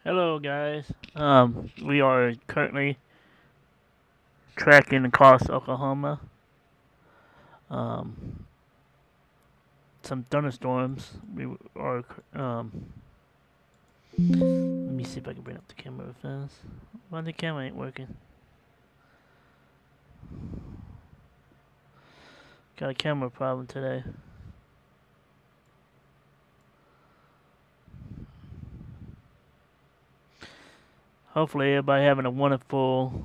Hello, guys. We are currently tracking across Oklahoma. Um, some thunderstorms. We are. Let me see if I can bring up the camera fast. Why the camera ain't working? Got a camera problem today. Hopefully, everybody having a wonderful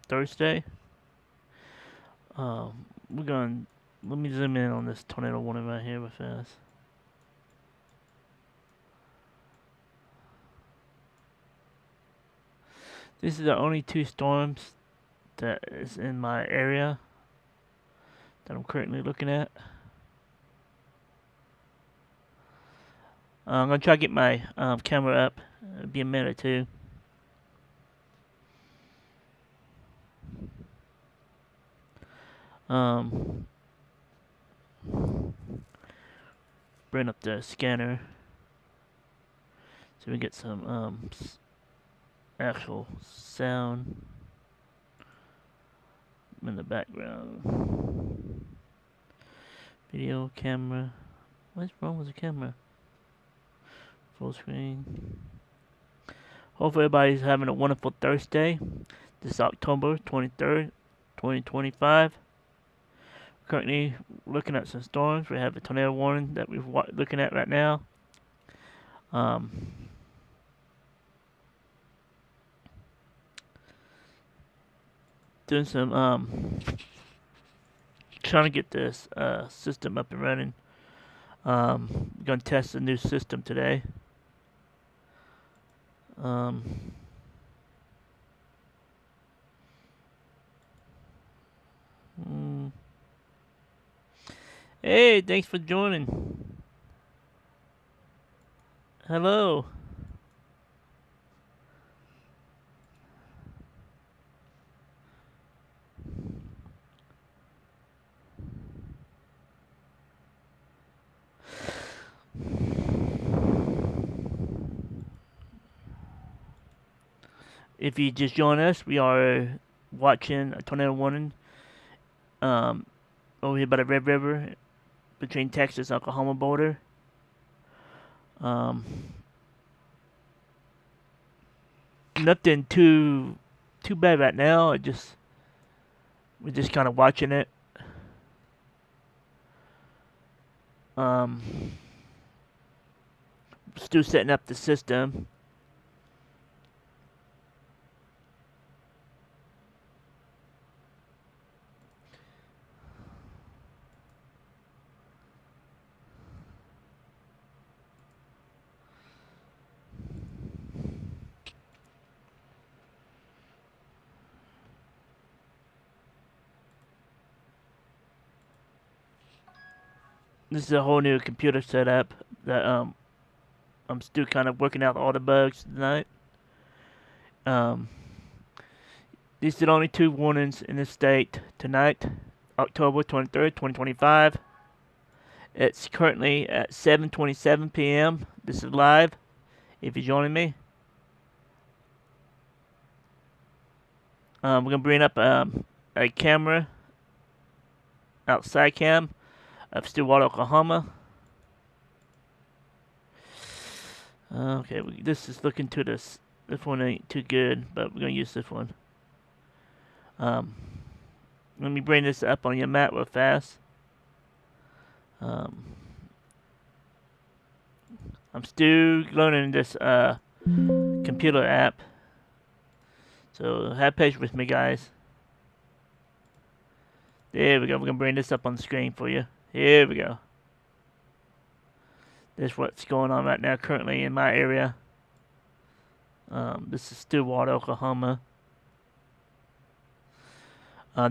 Thursday. We're going. Let me zoom in on this tornado warning right here real fast. This is the only two storms that is in my area that I'm currently looking at. I'm gonna try to get my camera up. It'll be a minute or two. Um, bring up the scanner so we get some actual sound in the background. Video camera. What's wrong with the camera? Full screen. Hopefully everybody's having a wonderful Thursday. This is October 23rd, 2025. Currently looking at some storms. We have a tornado warning that we're looking at right now. Doing some trying to get this system up and running. Gonna test a new system today. Hey, thanks for joining. Hello. If you just join us, we are watching a tornado warning over here by the Red River between Texas and Oklahoma border. Nothing too bad right now. We're just kind of watching it. Still setting up the system. This is a whole new computer setup that I'm still kind of working out all the bugs tonight. These are the only two warnings in the state tonight, October 23rd, 2025. It's currently at 7:27 p.m. This is live. If you're joining me, we're gonna bring up a camera, outside cam, of Stillwater, Oklahoma. Okay, this is looking to this. This one ain't too good, but we're gonna use this one. Let me bring this up on your map real fast. I'm still learning this computer app, so have patience with me, guys. There we go. We're gonna bring this up on the screen for you. Here we go. This is what's going on right now currently in my area. This is Stillwater, Oklahoma.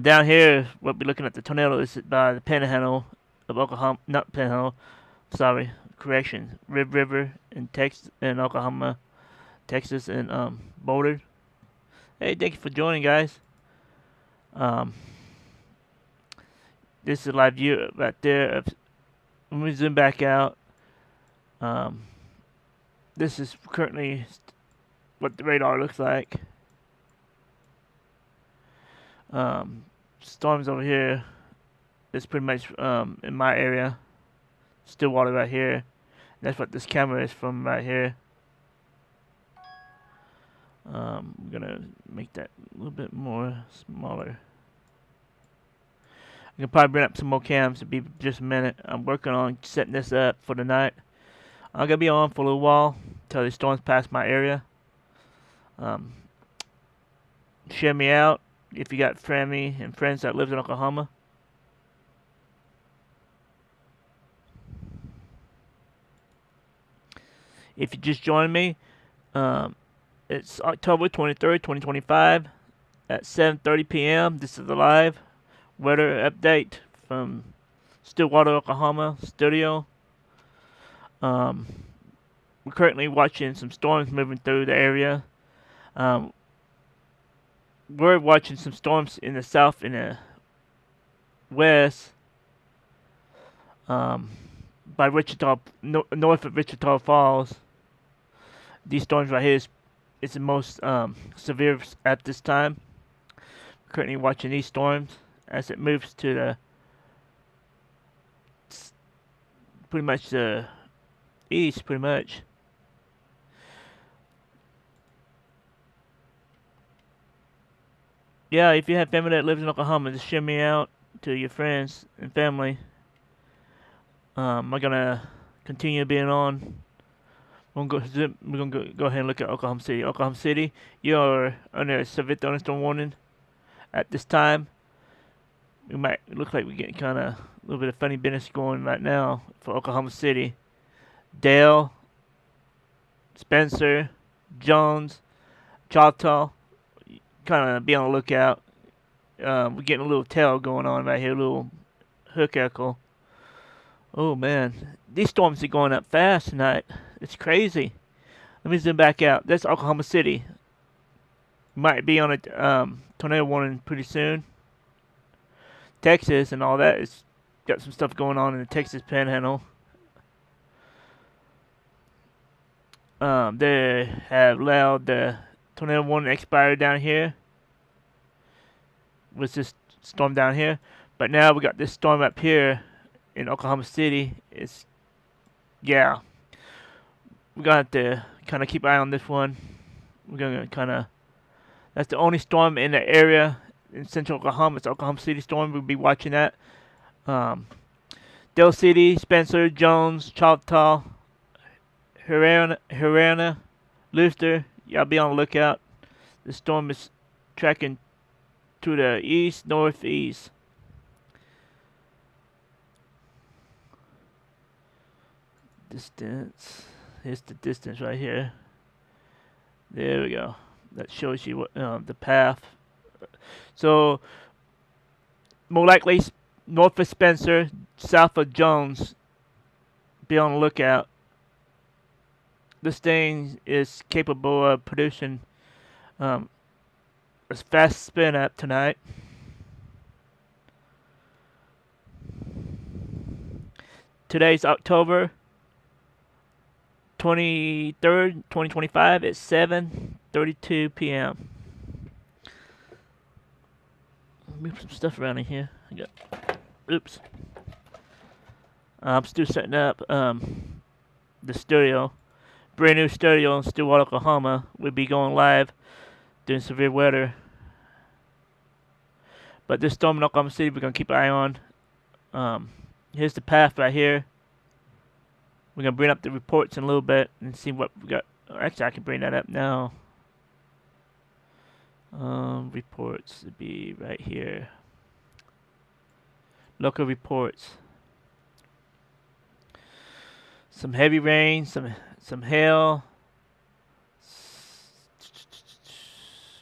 Down here, we'll be looking at the tornado is by the Panhandle of Oklahoma. Not Panhandle. Sorry, correction. Red River in Texas and Oklahoma, Texas and Boulder. Hey, thank you for joining, guys. This is a live view right there. Let me zoom back out. This is currently what the radar looks like. Storms over here. It's pretty much in my area. Stillwater right here. That's what this camera is from right here. I'm gonna make that a little bit more smaller. I can probably bring up some more cams. It'll be just a minute. I'm working on setting this up for the night. I'm gonna be on for a little while until the storms pass my area. Share me out if you got family and friends that lives in Oklahoma. If you just joined me, it's October 23rd, 2025 at 7:30 p.m. This is the live weather update from Stillwater, Oklahoma studio. We're currently watching some storms moving through the area. We're watching some storms in the south and the west by Wichita, north of Wichita Falls. These storms right here is the most severe at this time. We're currently watching these storms as it moves to the pretty much the east, pretty much. Yeah, if you have family that lives in Oklahoma, just share me out to your friends and family. I'm gonna continue being on. We're gonna go ahead and look at Oklahoma City. Oklahoma City, you're under a severe thunderstorm warning at this time. It might look like we're getting kind of a little bit of funny business going right now for Oklahoma City. Dale, Spencer, Jones, Choctaw, kind of be on the lookout. We're getting a little tail going on right here, a little hook echo. Oh man, these storms are going up fast tonight. It's crazy. Let me zoom back out. That's Oklahoma City. Might be on a tornado warning pretty soon. Texas and all that is got some stuff going on in the Texas Panhandle. They have allowed the tornado warning expired down here. Was this storm down here? But now we got this storm up here in Oklahoma City. It's yeah. We're gonna have to kind of keep an eye on this one. We're gonna kind of. That's the only storm in the area in central Oklahoma. It's Oklahoma City storm. We'll be watching that. Dale City, Spencer, Jones, Choctaw, Herana, Luther. Y'all be on the lookout. The storm is tracking to the east, northeast. Distance. Here's the distance right here. There we go. That shows you what the path. So more likely north of Spencer, south of Jones. Be on the lookout. This thing is capable of producing a fast spin up tonight. Today's October 23rd, 2025 at 7:32 p.m. Move some stuff around in here. Oops. I'm still setting up the studio. Brand new studio in Stillwater, Oklahoma. We'll be going live during severe weather. But this storm in Oklahoma City, we're going to keep an eye on. Here's the path right here. We're going to bring up the reports in a little bit and see what we got. Actually, I can bring that up now. Reports would be right here. Local reports. Some heavy rain, some hail.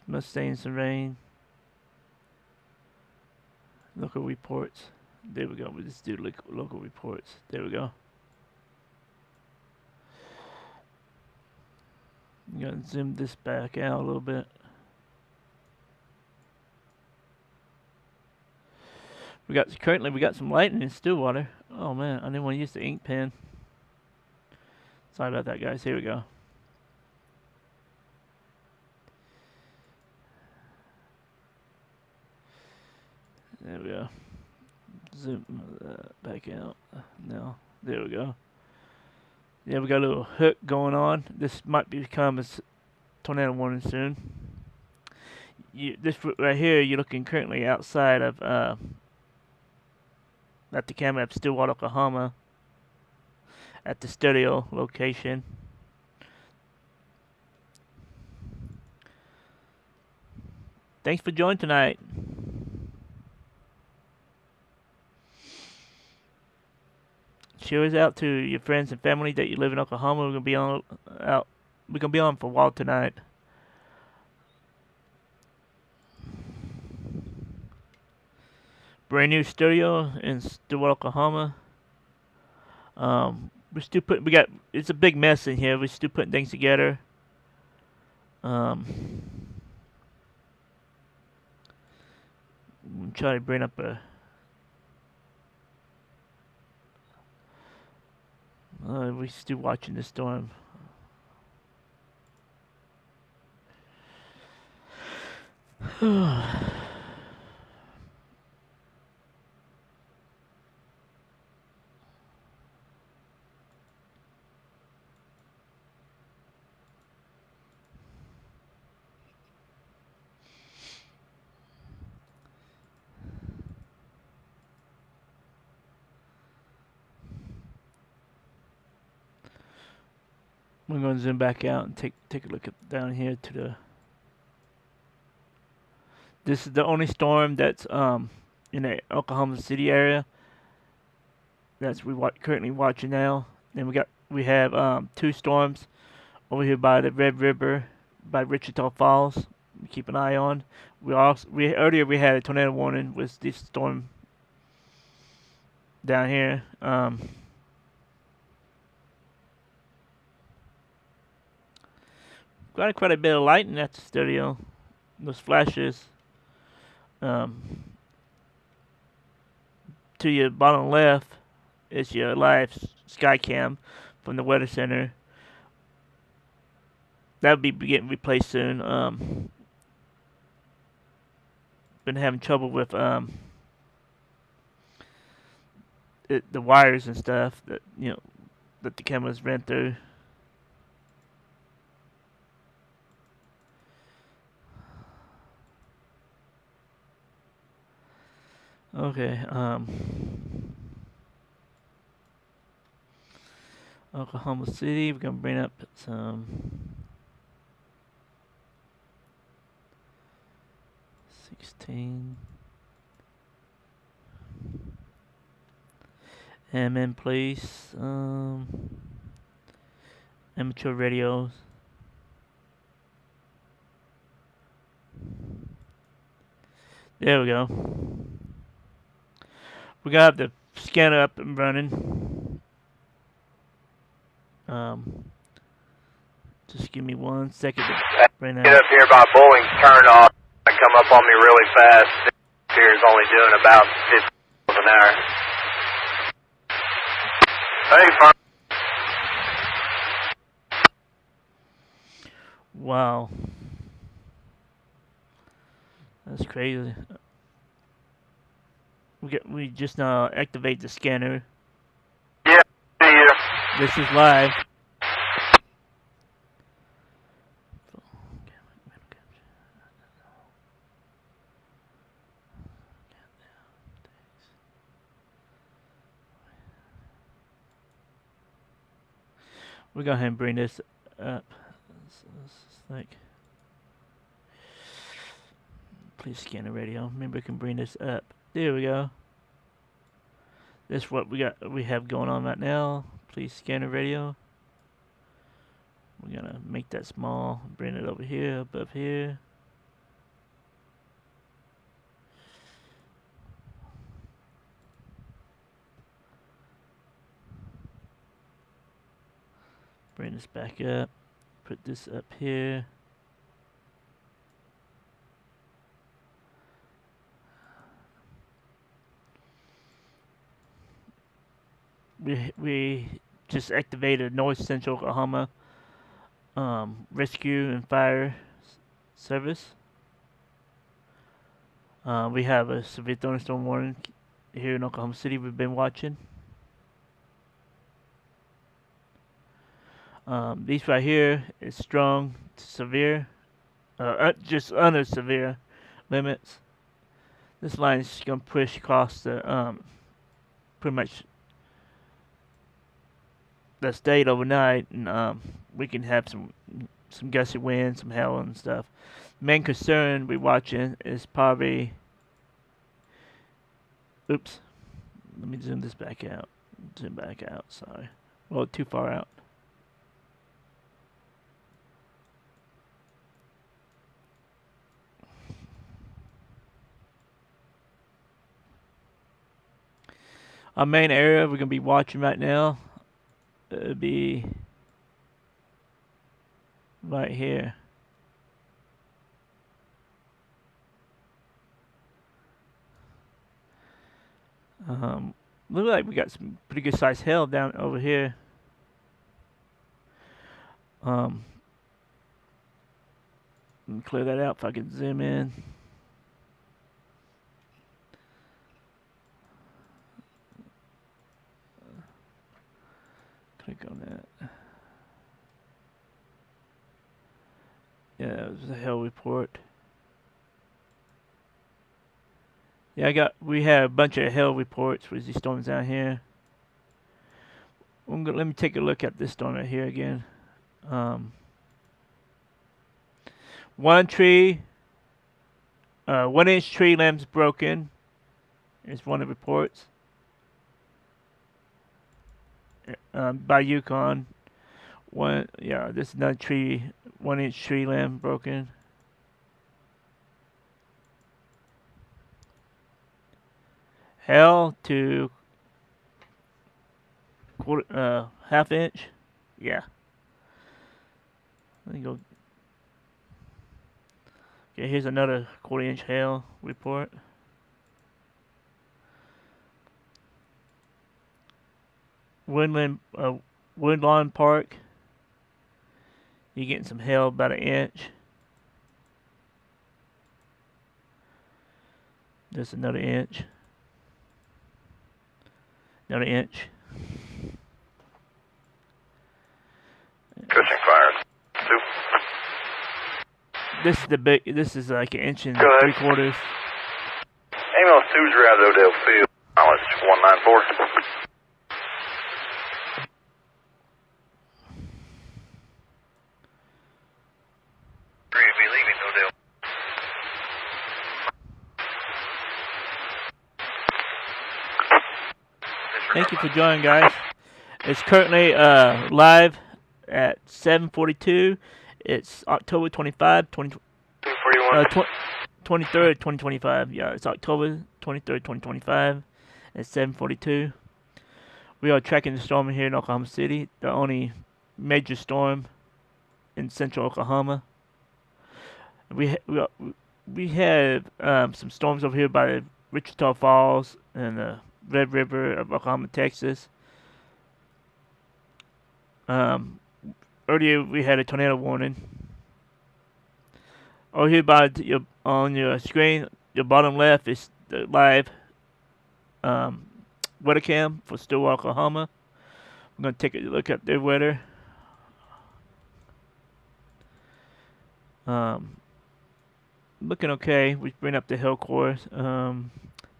Mustang, some rain. Local reports. There we go. We'll just do local reports. There we go. I'm gonna zoom this back out a little bit. We got some lightning in Stillwater. Oh man, I didn't want to use the ink pen. Sorry about that, guys. Here we go. zoom back out. No, there we go. Yeah, we got a little hook going on. This might become a tornado warning soon. This right here, you're looking currently outside of at the camera at Stillwater, Oklahoma, at the studio location. Thanks for joining tonight. Share us out to your friends and family that you live in Oklahoma. We're gonna be on out. We're gonna be on for a while tonight. Brand new studio in Stillwater, Oklahoma. We're still putting. It's a big mess in here. We're still putting things together. I'm trying to bring up a. We're still watching the storm. We're going to zoom back out and take a look at down here to the. This is the only storm that's in the Oklahoma City area. That's currently watching now. And we have 2 storms over here by the Red River, by Wichita Falls. We keep an eye on. Earlier we had a tornado warning with this storm down here. Got quite a bit of lighting at the studio. Those flashes. To your bottom left is your live sky cam from the weather center. That'll be getting replaced soon. Been having trouble with the wires and stuff that that the cameras ran through. Okay, Oklahoma City, we're gonna bring up some 16 MM please, amateur radios. There we go. We got the scanner up and running. Just give me 1 second to bring that. Get up here by Bowling turn off and come up on me really fast. Here is only doing about 50 miles an hour. Hey, Farm. Wow. That's crazy. We just now activate the scanner. Yeah, see you. This is live. We're going to go ahead and bring this up. Like, please scan the radio. Maybe we can bring this up. There we go. This is what we have going on right now. Please scan the radio. We're gonna make that small, bring it over here, above here. Bring this back up. Put this up here. We just activated North Central Oklahoma Rescue and Fire Service. We have a severe thunderstorm warning here in Oklahoma City we've been watching. These right here is strong to severe, just under severe limits. This line is going to push across the pretty much the state overnight, and we can have some gusty winds, some hail and stuff. Main concern we're watching is probably. Oops. Let me zoom this back out. Zoom back out. Sorry. Well, too far out. Our main area we're going to be watching right now would be right here. Look like we got some pretty good sized hail down over here. Let me clear that out if I can zoom in. Click on that. Yeah, it was a hail report. Yeah, we have a bunch of hail reports for these storms down here. Let me take a look at this storm right here again. One tree, 1 inch tree limbs broken is one of the reports. By Yukon. This is another tree, 1 inch tree limb broken. Hail to half inch. Yeah. Let me go. Okay, here's another 1/4 inch hail report. Woodlawn Park. You're getting some hail about 1 inch. Just another inch. Another inch. Cushing fires. Two. This is like 1 inch and 3/4. Ambulance 2's around Odell Field. Mileage 194. Be leaving Odell. Thank you for joining, guys. It's currently live at 7:42. It's October 23rd, 2025. Yeah, it's October 23rd, 2025 at 7:42. We are tracking the storm here in Oklahoma City, the only major storm in central Oklahoma. We have some storms over here by Wichita Falls and the Red River of Oklahoma, Texas. Earlier we had a tornado warning. Over here on your screen, your bottom left is the live weather cam for Stillwater, Oklahoma. I'm going to take a look at their weather. Looking okay. We bring up the hail cores. About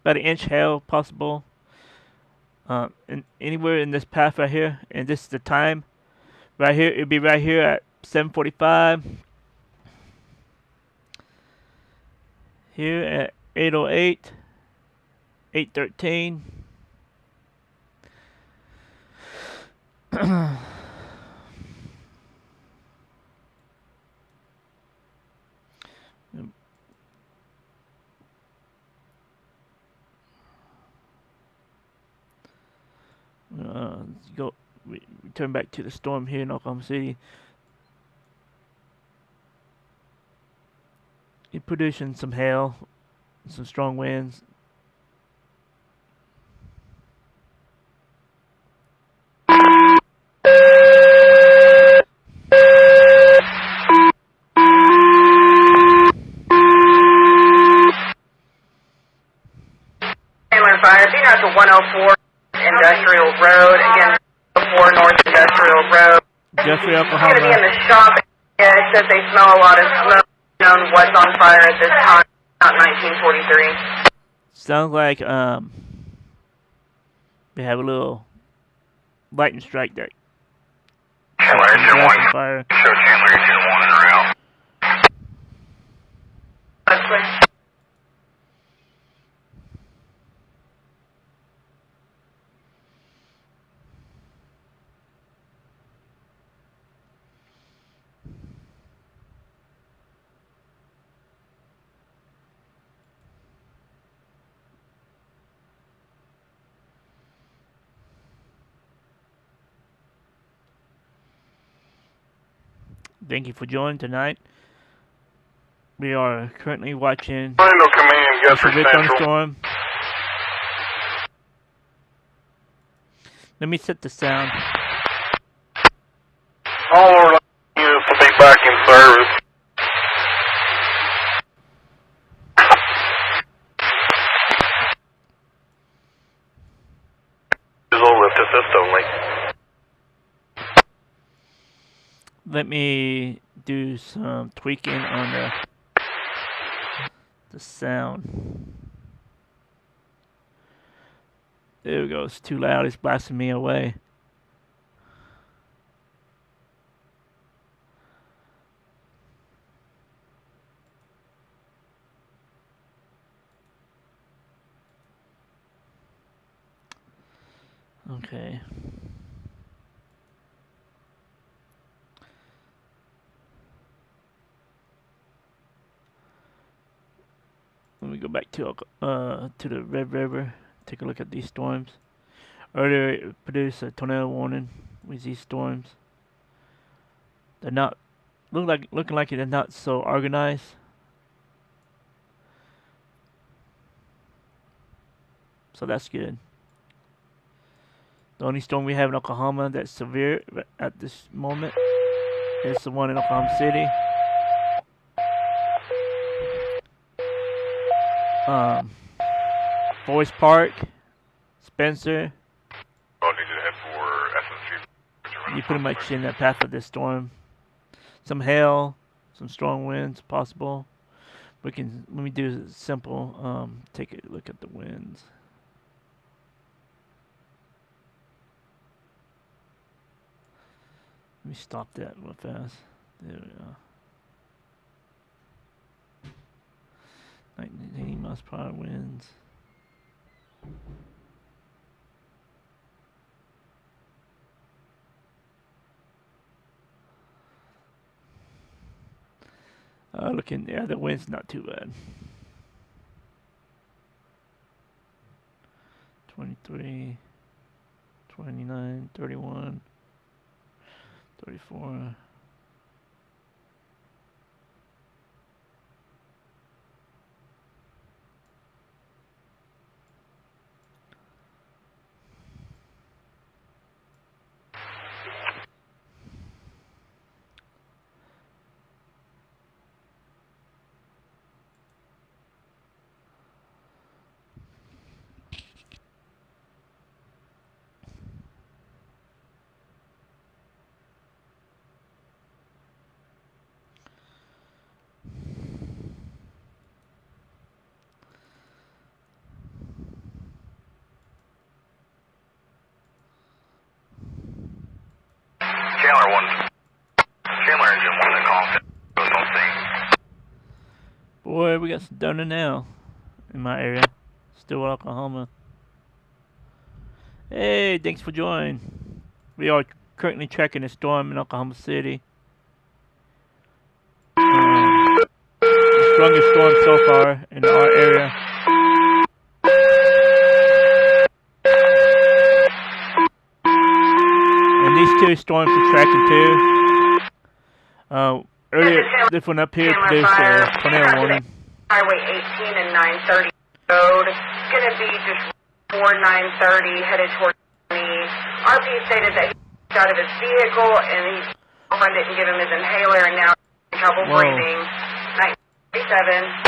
1 inch hail possible. Anywhere in this path right here, and this is the time. Right here, it'll be right here at 7:45. Here at 8:08, 8:13. We turn back to the storm here in Oklahoma City. It's producing some hail, some strong winds. Fire, Memorial Road. Jeffrey, It's going to be in Oklahoma. the shop. Yeah, it says they smell a lot of smoke. Known what's on fire at this time. Not 1943. Sounds like they have a little lightning strike there. Chandler Some Engine grass 1. on fire. Show Chandler Engine 1 and around. That's clear. Thank you for joining tonight. We are currently watching Final command, a Guthrie severe Central. thunderstorm. Let me set the sound. All our units will be back in service. Will lift assist only. Let me do some tweaking on the sound. There we go. It's too loud. It's blasting me away. Okay. Let me go back to the Red River. Take a look at these storms. Earlier, it produced a tornado warning with these storms. They're not looking like they're not so organized. So that's good. The only storm we have in Oklahoma that's severe at this moment is the one in Oklahoma City. Forest Park, Spencer. I'll need you to head for SNC. You pretty much in the path of this storm. Some hail, some strong winds possible. Let me do simple. Take a look at the winds. Let me stop that real fast. There we go. 1980 miles per hour winds. Yeah, the wind's not too bad. 23, 29, 31, 34. Chandler Engine 1 and call goes on scene. Boy, we got some thunder now in my area. Stillwater, Oklahoma. Hey, thanks for joining. We are currently tracking a storm in Oklahoma City. The strongest storm so far in our area. And these two storms are tracking too. Earlier, this one up here produced a tornado warning. Highway 18 and 930 road. It's going to be just 4930 headed towards me. RP stated that he was out of his vehicle and his girlfriend didn't give him his inhaler and now he's having trouble breathing. 1937.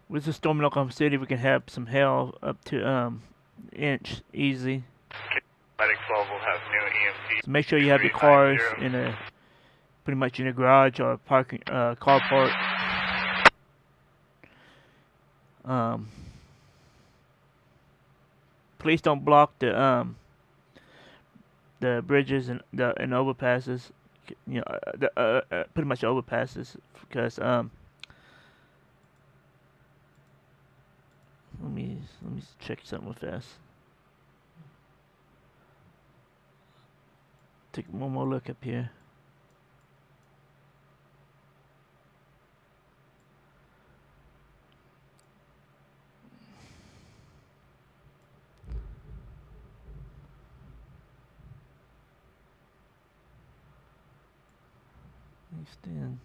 With this storm in Oklahoma City, we can have some hail up to inch easy. L.N.C.O.W.A.F will have new EMT. So make sure you have your cars in a pretty much in a garage or a parking carport. Please don't block the bridges and the overpasses. You know, pretty much overpasses because let me check something fast. Take one more look up here. Stand.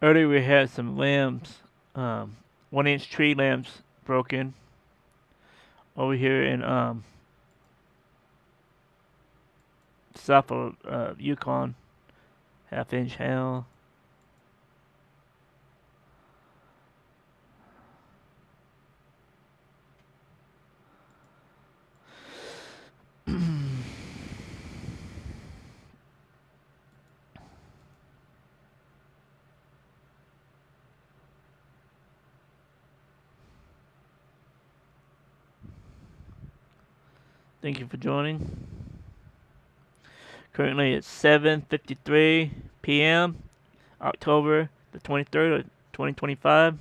Earlier we had some limbs, 1-inch tree limbs broken over here in south of Yukon, 1/2-inch hail. Thank you for joining. Currently it's 7:53 p.m. October the 23rd, 2025.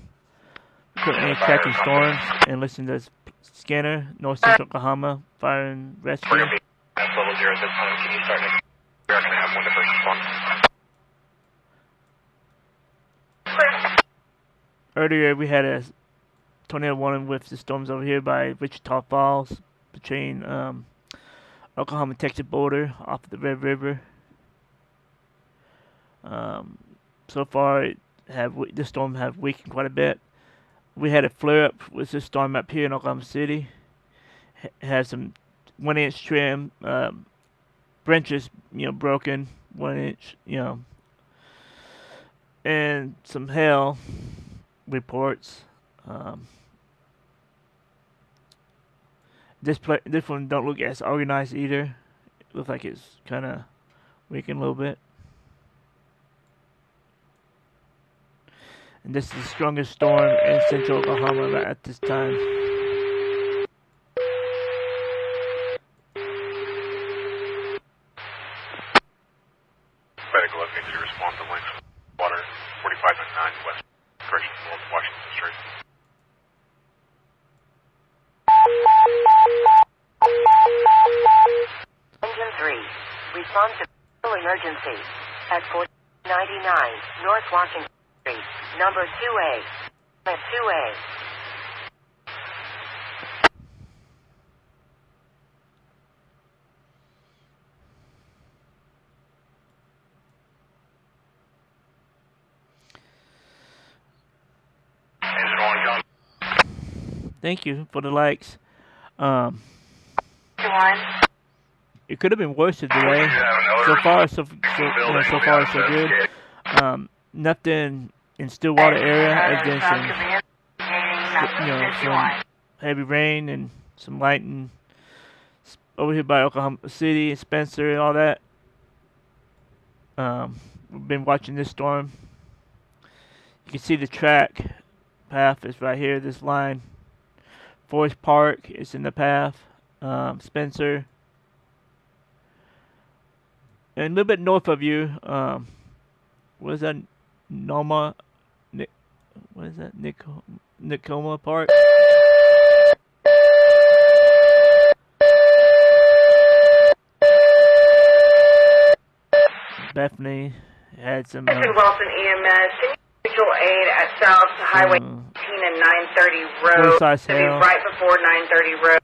Currently tracking storms and listening to this scanner, North Central Oklahoma Fire and Rescue. Level 0 at this time. Can you start next? We're going to have one to first respond. Earlier we had a tornado warning with the storms over here by Wichita Falls between Oklahoma Texas border off the Red River. So far this storm have weakened quite a bit. We had a flare up with this storm up here in Oklahoma City. Had some 1-inch trim branches, broken 1 inch, and some hail reports. This one don't look as organized either. It looks like it's kind of weakened a little bit. And this is the strongest storm in central Oklahoma at this time. Medical needs to respond to length water 45.9 west correction Washington Street. Engine 3, respond to emergency at 499 North Washington Street, number 2A. At 2A. Thank you for the likes. It could have been worse today. So far, so far so good. Nothing in Stillwater area other than some heavy rain and some lightning over here by Oklahoma City and Spencer and all that. We've been watching this storm. You can see the track path is right here. This line. Forest Park is in the path. Spencer. And a little bit north of you, what is that? What is that? L.N.C.O.W.A.F Park? Bethany had some. Wilson EMS, visual aid at South Highway 18 and 930 Road. To be right before 930 Road.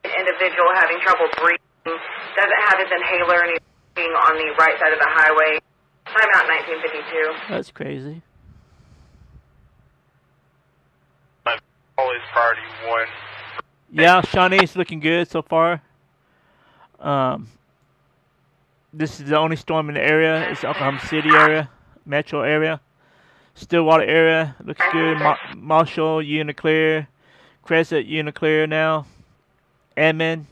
An individual having trouble breathing, doesn't have his inhaler, and he's on the right side of the highway. Timeout 1952. That's crazy. Always priority 1. Yeah, Shawnee's looking good so far. This is the only storm in the area. It's Oklahoma City area, metro area. Stillwater area looks good. Marshall, you in the clear. Crescent, you in the clear now. Edmond,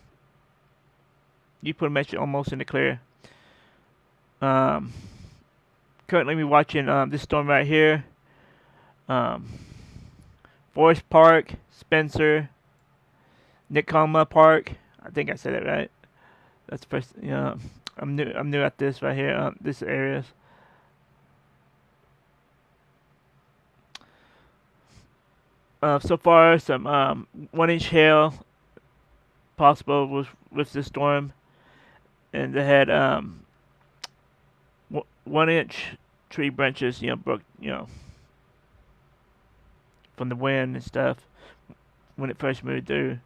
you pretty much almost in the clear. Currently we're watching this storm right here. Forest Park, Spencer, Nicoma Park. I think I said it right. That's the first. I'm new at this right here. This areas. So far, some 1-inch hail possible with the storm, and they had 1-inch tree branches, broke, from the wind and stuff when it first moved through.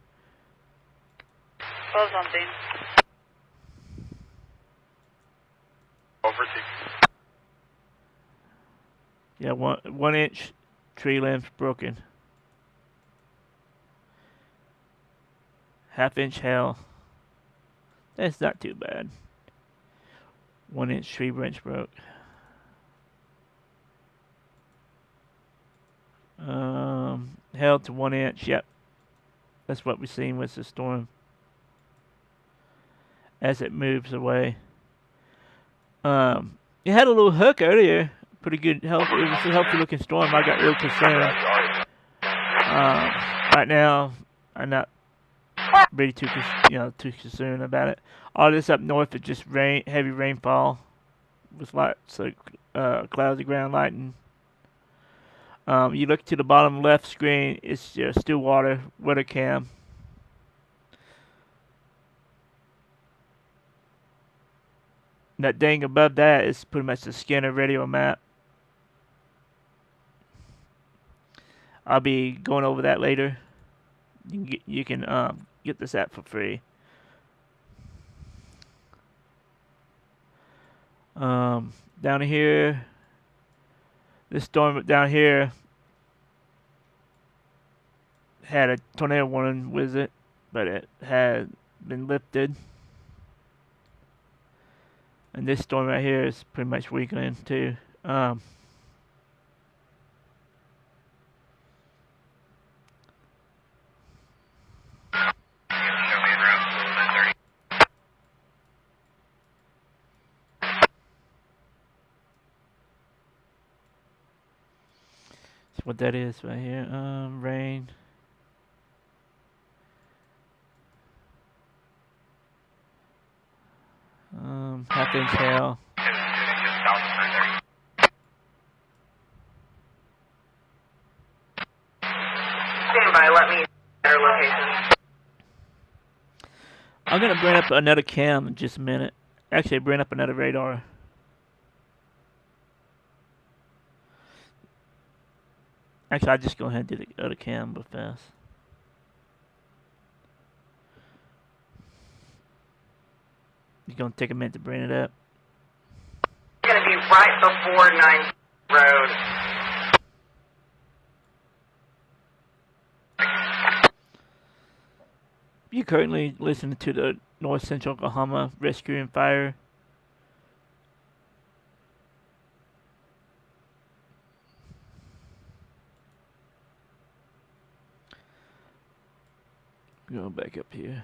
Close something. Over to Yeah, 1-inch tree limbs broken. 1/2-inch hail. That's not too bad. 1-inch tree branch broke. Hail to 1 inch. Yep, that's what we're seeing with the storm as it moves away. It had a little hook earlier. Pretty good help. It was a healthy looking storm. I got real concerned. Right now, I'm not really too concerned about it. All this up north is just heavy rainfall with lots of cloudy ground lighting. You look to the bottom left screen, it's your Stillwater weather cam. And that thing above that is pretty much the scanner radio map. I'll be going over that later. You can get this app for free. Down here, this storm down here had a tornado warning with it, but it had been lifted. And this storm right here is pretty much weakening too. That's what that is right here. Rain. Half-inch hail. Stand by, let me their location. I'm gonna bring up another cam in just a minute. Actually, bring up another radar. Actually, I'll just go ahead and do the other cam real fast. It's gonna take a minute to bring it up. It's going to be right before 9th Road. You're currently listening to the North Central Oklahoma Rescue and Fire. Go back up here.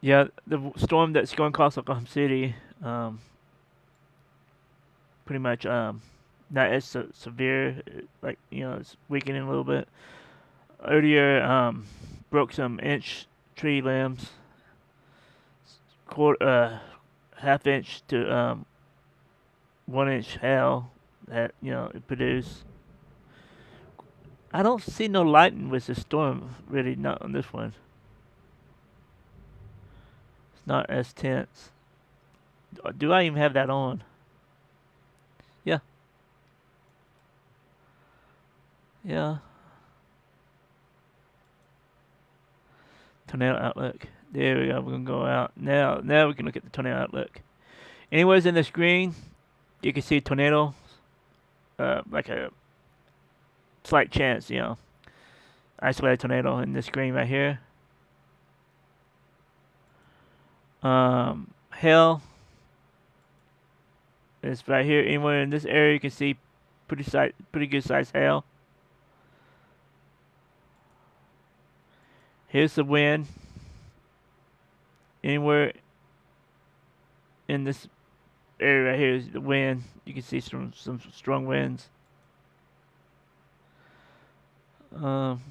Yeah, the storm that's going across Oklahoma City, pretty much not as severe. Like, it's weakening a little bit. Earlier, broke some inch tree limbs, half-inch to 1-inch hail that it produced. I don't see no lightning with the storm, really, not on this one. It's not as tense. Do I even have that on? Yeah. Yeah. Tornado outlook. There we go. We're gonna go out now. Now we can look at the tornado outlook. Anyways, in the screen, you can see tornado, like a slight chance, isolated tornado in this screen right here. Hail is right here. Anywhere in this area, you can see pretty good size hail. Here's the wind. Anywhere in this area right here is the wind. You can see some strong winds. Um,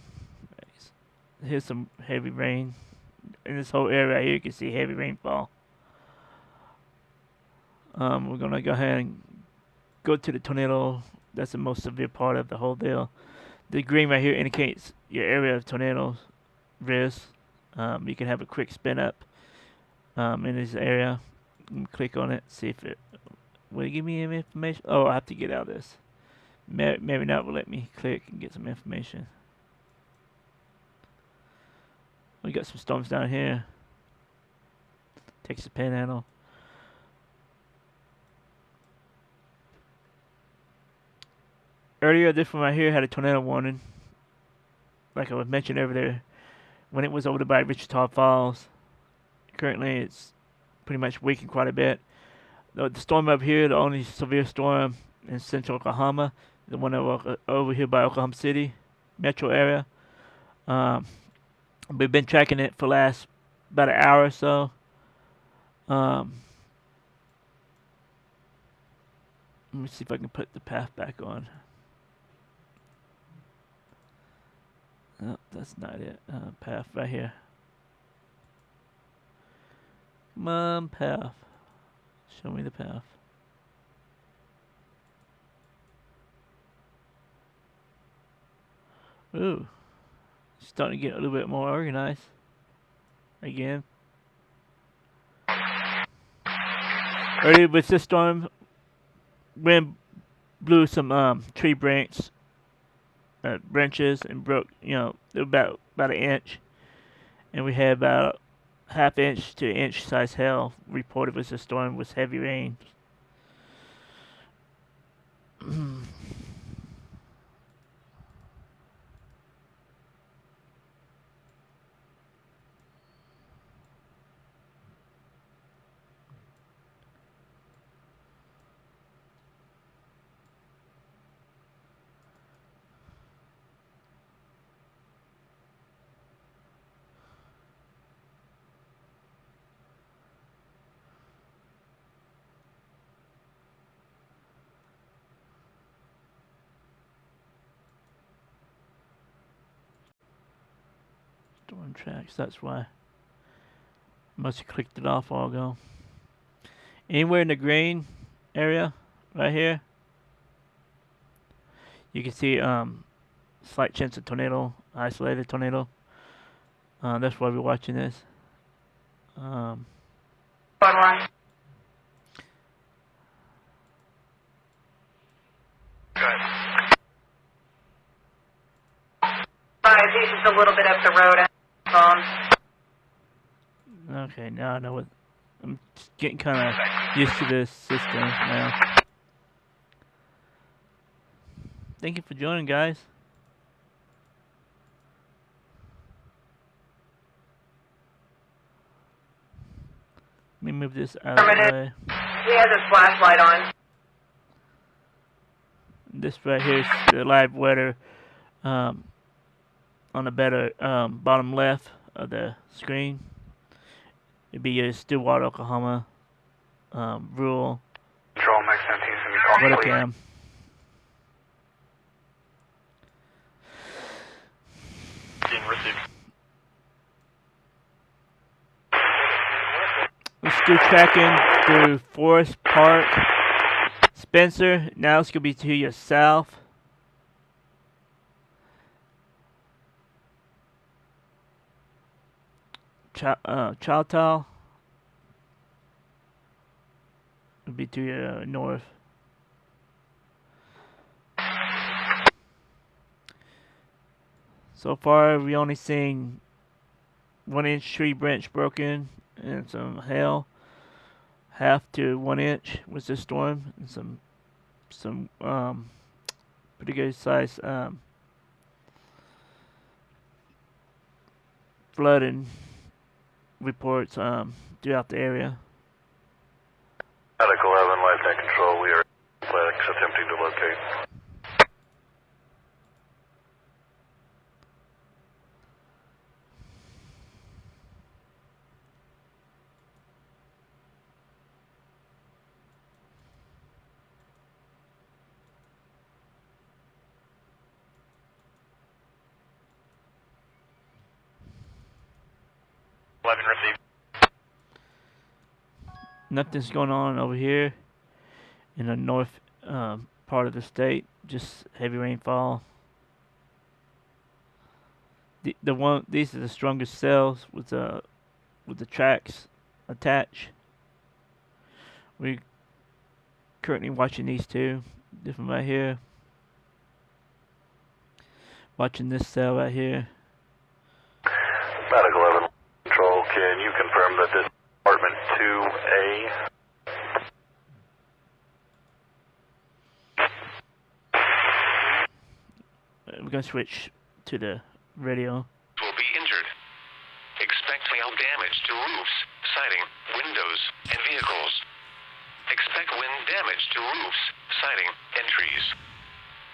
here's some heavy rain. In this whole area right here, you can see heavy rainfall. We're gonna go ahead and go to the tornado. That's the most severe part of the whole deal. The green right here indicates your area of tornado risk. You can have a quick spin up in this area. Click on it, see if it will it give me any information. Oh, I have to get out of this. Maybe not will let me click and get some information. We got some storms down here. Texas Panhandle. Earlier, this one right here had a tornado warning. Like I was mentioned over there, when it was over by Wichita Falls. Currently, it's pretty much weakened quite a bit. The storm up here, the only severe storm in central Oklahoma, the one over here by Oklahoma City metro area. We've been tracking it for the last about an hour or so. Let me see if I can put the path back on. No, that's not it. Path right here. Come on, path. Show me the path. Ooh. Starting to get a little bit more organized. Again. Earlier with this storm, wind blew some tree branches and broke, about an inch. And we had about half inch to inch size hail reported with the storm with heavy rain. Storm tracks, that's why. Must have clicked it off a while ago. Anywhere in the green area, right here, you can see slight chance of tornado, isolated tornado. That's why we're watching this. One. He's just a little bit up the road. Okay, now I know what. I'm just getting kind of used to this system now. Thank you for joining, guys. Let me move this out of the way. He has his flashlight on. This right here is the live weather on the better bottom left of the screen. It'd be your Stillwater, Oklahoma rural Control Max 17 weather cam. We're still tracking through Forest Park, Spencer. Now it's gonna be to your south. Chowtow would be to your north. So far, we only seen 1-inch tree branch broken and some hail. Half to 1 inch was this storm, and some pretty good size flooding reports throughout the area. L.N.C.O.W.A.F, Live Net Control, we are attempting to locate. Received. Nothing's going on over here in the north part of the state. Just heavy rainfall. These are the strongest cells with the tracks attached. We're currently watching these two. This one right here. Watching this cell right here. L.N.C.O.W.A.F Control, can you confirm that this is apartment 2A? We're going to switch to the radio. Will be injured. Expect hail damage to roofs, siding, windows, and vehicles. Expect wind damage to roofs, siding, and trees.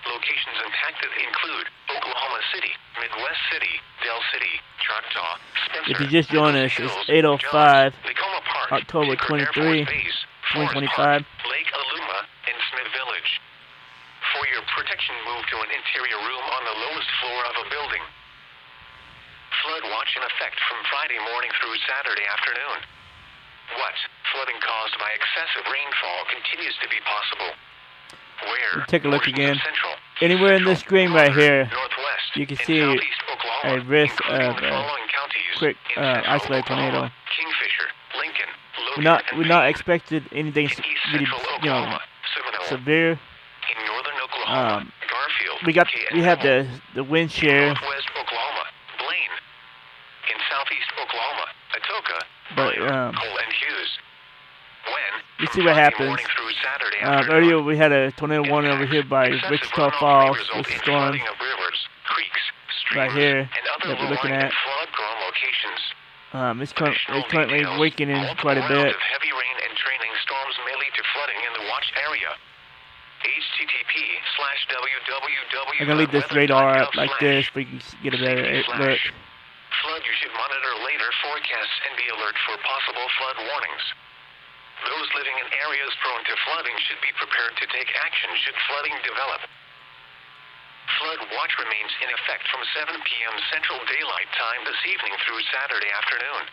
Locations impacted include Oklahoma City, Midwest City, Del City, Choctaw, Spencer, If you just joined us, it's 8:05, October 23, 2025. Lake Aluma, and Smith Village. For your protection, move to an interior room on the lowest floor of a building. Flood watch in effect from Friday morning through Saturday afternoon. What? Flooding caused by excessive rainfall continues to be possible. Where? Take a look Portions again. of Central, Anywhere in this screen right here, Northwest, you can and see Southeast Oklahoma, a risk including of the a following counties quick in Central isolated Oklahoma, tornado. Kingfisher, Lincoln, Logan, We're not expected anything in East really, Central Oklahoma, Seminole, severe. in Northern Oklahoma, Garfield, We have the wind shear, Northwest Oklahoma, Blaine, in Southeast Oklahoma, Atoka, but Pryor, Cole, and Hughes. When? you From see what Friday happens. morning through Saturday afternoon. Earlier we had a tornado warning over here by Excessive Wichita runoff may Falls result with in storm flooding of rivers, creeks, streams, right here and other that we're looking low-lying at. and flood-prone locations. It's currently Details, weakening quite a multiple bit. rounds of heavy rain and trailing storms may lead to flooding in the watch area. http://www. I'm gonna leave this radar up like this so we can get a better look. Flood, you should monitor later forecasts and be alert for possible flood warnings. Those living in areas prone to flooding should be prepared to take action should flooding develop. Flood watch remains in effect from 7 p.m. Central Daylight Time this evening through Saturday afternoon.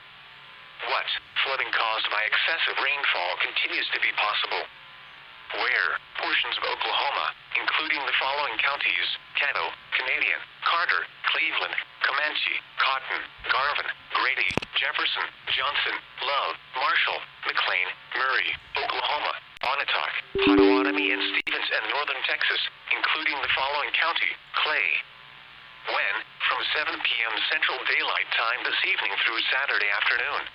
What? Flooding caused by excessive rainfall continues to be possible. Where? Portions of Oklahoma, including the following counties: Caddo, Canadian, Carter, Cleveland, Comanche, Cotton, Garvin, Grady, Jefferson, Johnson, Love, Marshall, McLean, Murray, Oklahoma, Onatoc, Potawatomi, and Stevens, and northern Texas, including the following county: Clay. When? From 7 p.m. Central Daylight Time this evening through Saturday afternoon.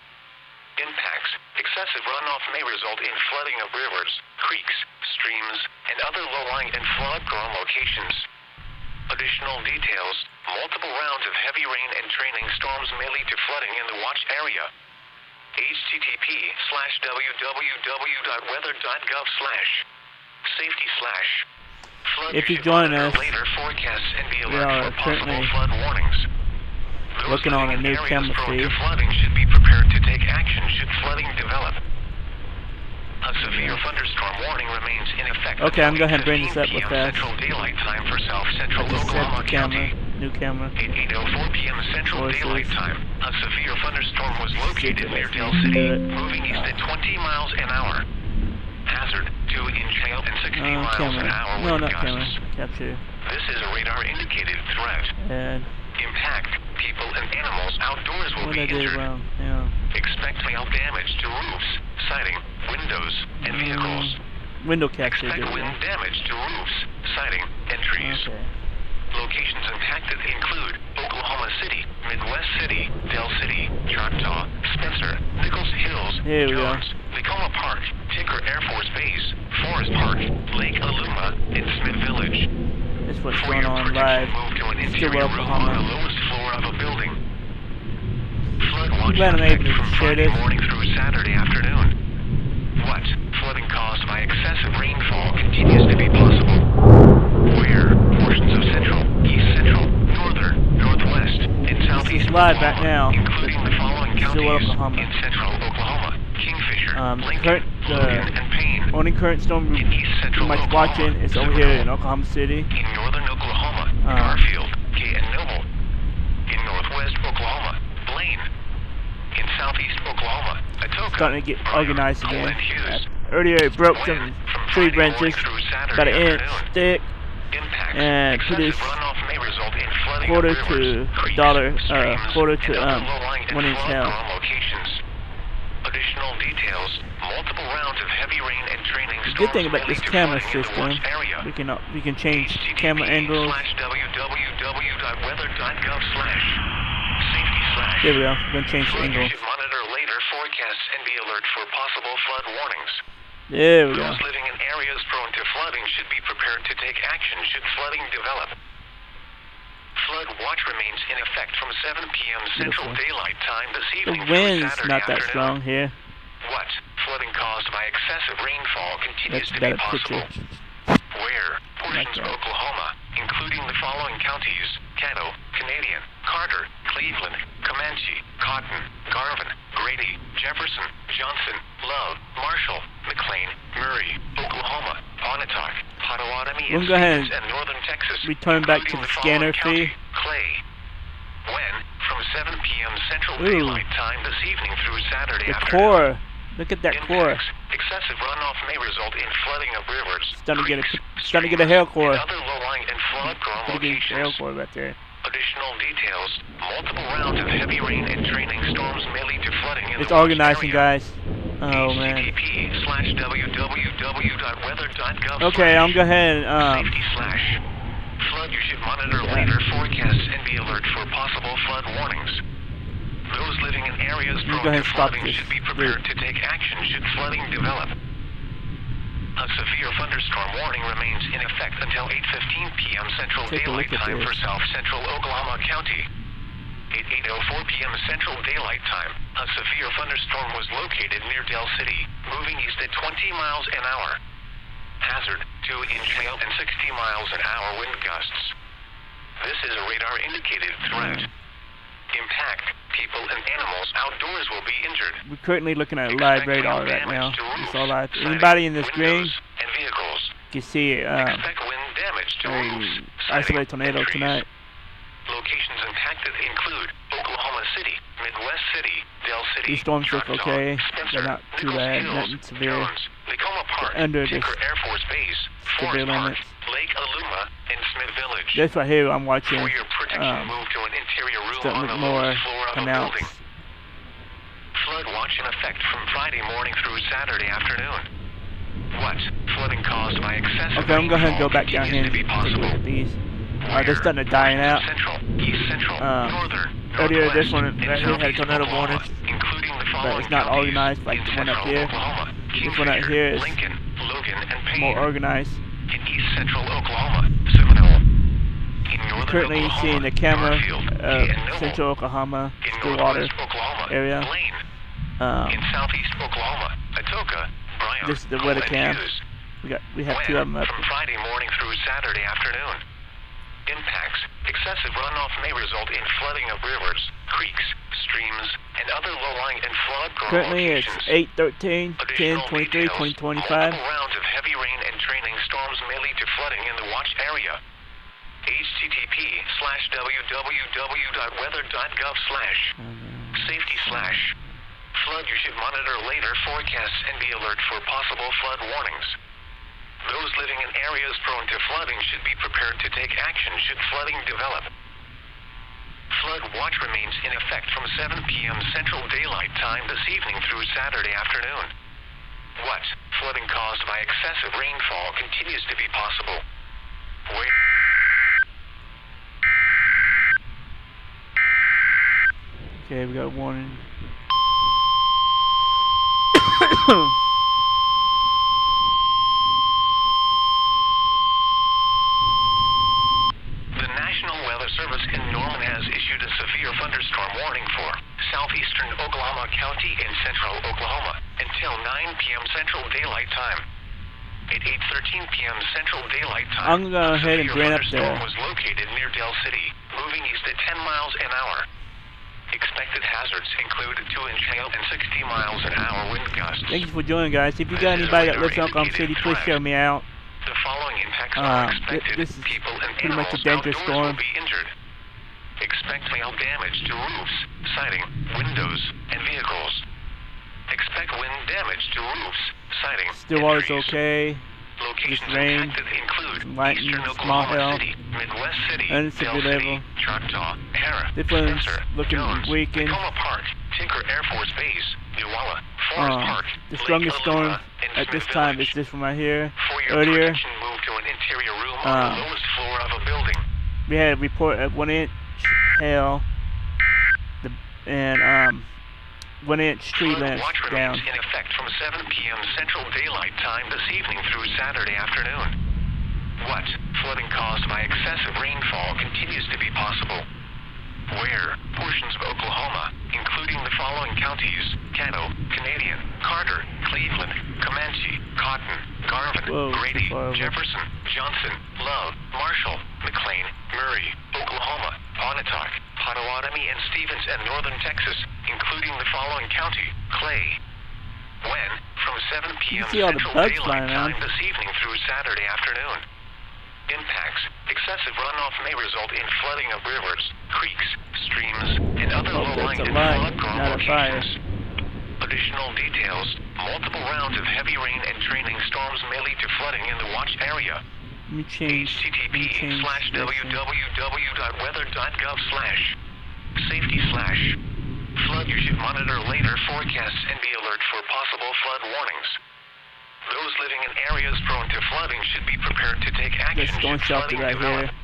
Impacts: excessive runoff may result in flooding of rivers, creeks, streams, and other low-lying and flood-prone locations. Additional details: multiple rounds of heavy rain and trailing storms may lead to flooding in the watch area. http://weather.gov/safety/flood. If you join us, later forecasts and be we alert are for possible currently flood warnings. Those working on a living in new areas camera prone to feed. flooding should be prepared to take action should flooding develop. A severe thunderstorm warning remains in effect. Okay, I'm until going to bring this up 8:15 with p.m. fast. Central Daylight Time for South Central I just set Oklahoma the camera, County. new camera. At 8:04 p.m. Central Sources. Daylight Time, a severe thunderstorm was located near Del Do City, it. moving east at 20 miles an hour. Hazard: 2-inch hail and 60 miles an Camera. hour No, wind not camera. gusts. Capture. This is a radar-indicated threat. And Impact: people and animals outdoors will what be I did injured. wrong. Yeah. Expect hail damage to roofs, siding, windows, and vehicles. Window capture. Expect Did we? wind damage to roofs, siding, and trees. Okay. Locations impacted include Oklahoma City, Midwest City, Del City, Choctaw, Spencer, Nichols Hills, Here we go. Jones, Tacoma Park, Tinker Air Force Base, Forest Park, Lake Aluma, and Smith Village. That's what's For going your on protection, live. move to an Stillwater, interior room on the Oklahoma. lowest floor of a building. Flood watch glad I'm able to from share Friday this. morning through Saturday afternoon. What? Flooding caused by excessive rainfall continues to be possible. Where? Portions of central, east central, northern, northwest, and southeast live Oklahoma, right now. including the following Stillwater, counties Oklahoma. in central Oklahoma: Kingfisher, Lincoln, The Logan, and Payne. only current storm we're In east pretty central much Oklahoma, watching is over here in Seminole. Oklahoma City. In northern Oklahoma, Garfield, K.N.O.W.A.F. In northwest Oklahoma, Blaine. In southeast Oklahoma, Atoka, Starting to get Bryan, organized again. Glen Hughes. Earlier it broke Wind some from tree Friday morning branches, through Saturday about an inch afternoon. thick, Impacts. and Excessive produced runoff may result in flooding quarter of rivers, to creeks, $1, streams, quarter to and other low-lying and 1 inch hail. flood-prone locations. Additional details: multiple rounds of heavy rain and training The storms good thing about may this lead to camera flooding in the system, watch area. we can change camera angles. www.weather.gov/safety/. There we go. We're gonna change the Flood, you angles. should monitor later forecasts and be alert for possible flood warnings. There we go. Those living in areas prone to flooding should be prepared to take action should flooding develop. Flood watch remains in effect from 7 p.m. Central Beautiful. Daylight Time this The evening through wind's Saturday not that afternoon. strong here. What? Flooding caused by excessive rainfall continues That's a to be better possible. picture. Where? Portions Like of that. Oklahoma, including the following counties: Caddo, Canadian, Carter, Cleveland, Comanche, Cotton, Garvin, Grady, Jefferson, Johnson, Love, Marshall, McLean, Murray, Oklahoma, Pontotoc, Potawatomi, We'll and go ahead and Stevens, and northern Texas, return back to including the the scanner following feed. county: Clay. When? From 7 p.m. Central Ooh. Daylight Time this evening through Saturday The afternoon. core. Look at that core. Impacts. Excessive runoff may result in flooding of rivers, Starting to get creeks, starting to get a hail core. and other low-lying and flood-prone Pretty good hail locations. core right there. Additional details: multiple rounds of heavy rain and training storms may lead to flooding in It's the watch organizing, area. guys. Oh man. http://www.weather.gov/. Okay, I'm go ahead and Safety/. Flood, you should monitor later forecasts and be alert for possible flood warnings. Those living in areas go prone ahead to and stop flooding this. should be prepared to take action should flooding develop. A severe thunderstorm warning remains in effect until 8:15 p.m. Central Take a Daylight look at Time this. for South Central Oklahoma County. At 8:04 p.m. Central Daylight Time, a severe thunderstorm was located near Del City, moving east at 20 miles an hour. Hazard: 2-inch hail and 60 miles an hour wind gusts. This is a radar-indicated threat. Impact: people and animals outdoors will be injured. we're currently looking at Expect live radar wind right damage now. to roofs, It's all live. siding, Anybody in this green, windows, and vehicles. you can see Expect wind damage to roofs, a siding, isolated tornado and trees. tonight. Locations impacted include Oklahoma City, Midwest City, Del City, These storms look Choctaw, okay. Spencer, They're not too Nichols bad, Hills, nothing severe. Jones, Tacoma Park, under this Tinker Air Force Base, severe Forest Park, limits. Lake Aluma, and Smith Village. This right here I'm watching For your protection, move to an interior room starting on to the look more lowest floor of a pronounced. building. Flood watch in effect from Friday morning through Saturday afternoon. What? Flooding caused by excessive Okay, I'm going to go ahead and go rainfall back down here continues and to be take a look possible. at these. Where? They're starting to dying out. Central, East Central, Northern, Earlier this Northwest, one and right here had Southeast tornado Oklahoma, warnings, including the but following it's not counties organized like in the one up central here. Oklahoma: This one out Kingfisher, here is Lincoln, Logan, and Payne. more organized. In east central Oklahoma, Seminole. In northern Currently Oklahoma, seeing the camera Garfield, of K.N.O.W.A.F. central Oklahoma, In Stillwater northwest Oklahoma, area. Blaine. In southeast Oklahoma, Atoka, Bryan, This is the weather Glen cam. Hughes. We have two of them up. From Friday morning through Saturday afternoon. Impacts: excessive runoff may result in flooding of rivers, creeks, streams, and other low-lying and flood-prone Currently it's locations. 8/13, 10/23, Additional 2025. multiple rounds of heavy rain and training storms may lead to flooding in the watch area. http://www.weather.gov/safety/. Flood, you should monitor later forecasts and be alert for possible flood warnings. Those living in areas prone to flooding should be prepared to take action should flooding develop. Flood watch remains in effect from 7 p.m. Central Daylight Time this evening through Saturday afternoon. What? Flooding caused by excessive rainfall continues to be possible. Where? Okay, we got a warning. The National Weather Service in Norman has issued a severe thunderstorm warning for southeast southeastern Oklahoma County in central Oklahoma until 9 p.m. Central Daylight Time. At 8:13 p.m. Central Daylight Time, I'm gonna go ahead and bring up the. was located near Del City, moving east at 10 miles an hour. Expected hazards include 2-inch hail and 60 miles an hour wind gusts. Thank you for joining, guys. If you got anybody that lives in Oklahoma City, please show me out. The following impacts are expected. This is People and pretty much a animals dangerous outdoors storm. will be injured. Expect hail damage to roofs, siding, windows, and vehicles. Expect wind damage to roofs, siding, Stillwater's and trees. okay. Locations Just rain, impacted include some lightning, Eastern small Oklahoma hail, City, Midwest City, and it's a Del good City, level. Choctaw, Hara, This one's Spencer, looking Jones, weakened. Tacoma Park, Tinker Air Force Base, Newalla, Forest Park, The Lake strongest storm Aluma, and at this Smith time Village. is this one right here. For your Earlier, protection, move to an interior room on the lowest floor of a building. we had a report of 1-inch hail, and 1-inch tree Flood limbs watch down. remains in effect from 7 p.m. Central Daylight Time this evening through Saturday afternoon. What? Flooding caused by excessive rainfall continues to be possible. Where? Portions of Oklahoma, including the following counties: Caddo, Canadian, Carter, Cleveland, Comanche, Cotton, Garvin, Whoa, Grady, too far over. Jefferson, Johnson, Love, Marshall, McLean, Murray, Oklahoma, Pontotoc, Potawatomi, and Stevens, and northern Texas, including the following county: Clay. When? From 7 p.m. see all the Central bugs Daylight flying around. Time this evening through Saturday afternoon. Impacts. Excessive runoff may result in flooding of rivers, creeks, streams, and other Oh, low-lying that's a and line, flood-prone not a fire. locations. Additional details. Multiple rounds of heavy rain and training storms may lead to flooding in the watch area. Let me change this thing. http://www.weather.gov/safety/. Flood you should monitor later forecasts and be alert for possible flood warnings. Those living in areas prone to flooding should be prepared to take action This storm should shelter flooding right develop. here.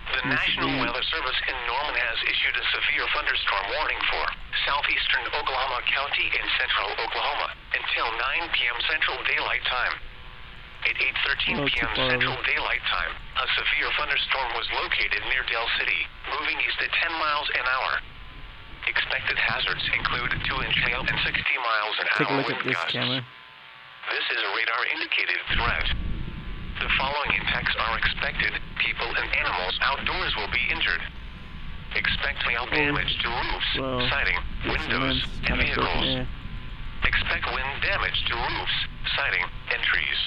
The National Weather Service in Norman has issued a severe thunderstorm warning for southeastern Oklahoma County in central Oklahoma until 9 p.m. Central Daylight Time. At 8:13 p.m. Central Daylight Time, a severe thunderstorm was located near Del City, moving east at 10 miles an hour. Expected hazards include 2-inch hail and 60 miles an Take a hour look at wind this gusts. camera. This is a radar-indicated threat. The following impacts are expected. People and animals outdoors will be injured. Expect hail damage to roofs, Well, siding, this windows, limb's and kind of broken vehicles. there. Expect wind damage to roofs, siding, and trees.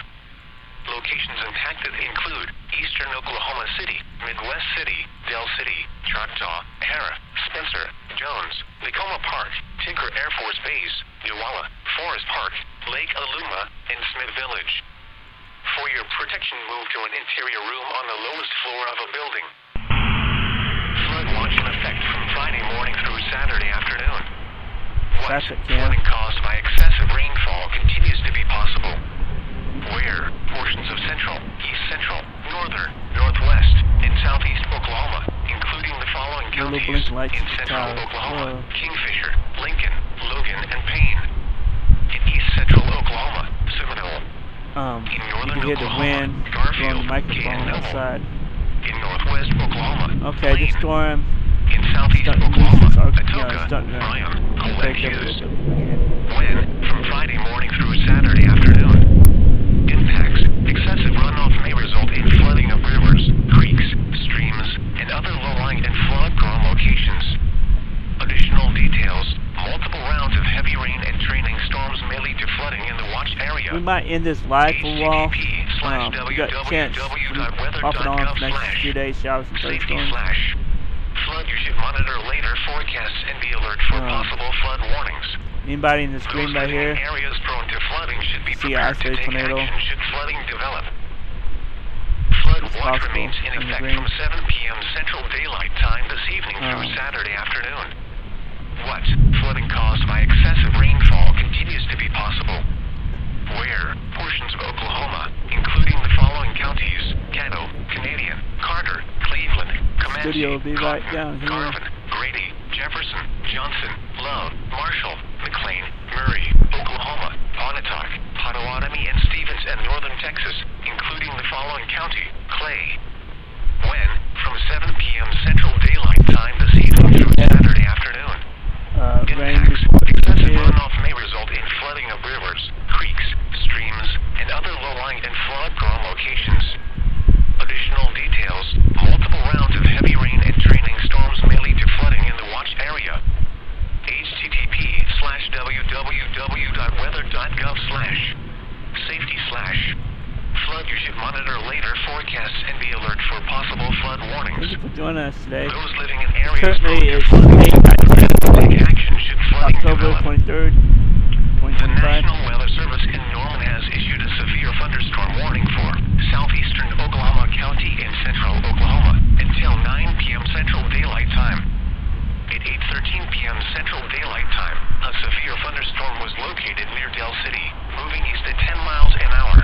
Locations impacted include Eastern Oklahoma City, Midwest City, Del City, Choctaw, Hara, Spencer, Jones, Tacoma Park, Tinker Air Force Base, Newalla, Forest Park, Lake Aluma, and Smith Village. For your protection, move to an interior room on the lowest floor of a building. Flood watch in effect from Friday morning through Saturday afternoon. What? Traffic jam. Flooding caused by excessive rainfall continues to be possible. Where? Portions of central, east central, northern, northwest, and southeast Oklahoma, including the following The little counties: blink lights in at the central tower. Oklahoma, Whoa. Kingfisher, Lincoln, Logan, and Payne. In east central Oklahoma, Seminole. You In northern can hear the Oklahoma, wind blowing Garfield, the microphone Cannoble. outside. In northwest Oklahoma, Okay, this Blaine. storm In southeast starting to Oklahoma, lose its Atoka, starting to Bryan, break Glen up a Hughes. little bit again. When? From Friday morning through Saturday afternoon. Impacts. Excessive runoff may result in flooding of rivers, creeks, streams, and other low-lying and flood-prone locations. Additional details. Multiple rounds of heavy rain and training storms may lead to flooding in the watch area. We might end this live for a while. We got a chance off and on for the next few days, showers and Safety thunderstorms. flash. Flood you should monitor later forecasts and be alert for possible flood warnings. Anybody in this green Those right living in here? areas prone to flooding should be See prepared to isolated take tornado. action should flooding develop. Flood It's watch possible remains in in the effect green. from 7 p.m. Central Daylight Time this evening through Oh. Saturday afternoon. What? Flooding caused by excessive rainfall continues to be possible. Where? Portions of Oklahoma, including the following counties: Caddo, Canadian, Carter, Cleveland, Comanche, Studio will be right Cotton, down here. Garvin, Grady, Jefferson, Johnson, Love, Marshall, McLean, Murray, Oklahoma, Pontotoc, Potawatomi, and Stevens, and northern Texas, including the following county: Clay. When? From 7 p.m. Central Daylight Time this evening through Saturday afternoon. flooding of rivers, creeks, streams, and other low-lying and flood-prone locations. Additional details: multiple rounds of heavy rain and draining storms may lead to flooding in the watch area. http://www.weather.gov/safety/ flood. You should monitor later forecasts and be alert for possible flood warnings. Thank you for joining us today. Those living in areas Currently prone to it's flooding should take action should flooding October develop. 23rd, The 2025. National Weather Service in Norman has issued a severe thunderstorm warning for southeastern Oklahoma County and central Oklahoma until 9 p.m. Central Daylight Time. At 8:13 p.m. Central Daylight Time, a severe thunderstorm was located near Del City, moving east at 10 miles an hour.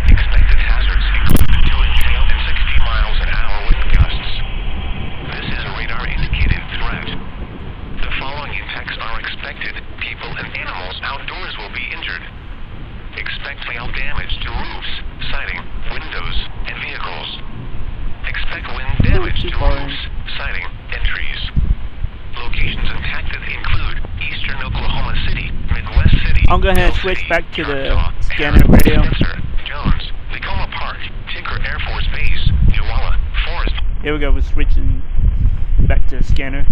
Expected hazards include 2 and 60 miles an hour wind gusts. This is a radar-indicated threat. The following impacts are expected. People and animals outdoors will be injured. Expect hail damage to roofs, siding, windows, and vehicles. Expect wind damage to roofs, siding, and trees. Locations impacted include eastern Oklahoma City, Midwest City. I'm going to Del switch City, back to the Choctaw, scanner Aaron, radio. Spencer, Jones, Tacoma Park, Tinker Air Force Base, Newalla, Forest. Here we go, we're switching back to the scanner.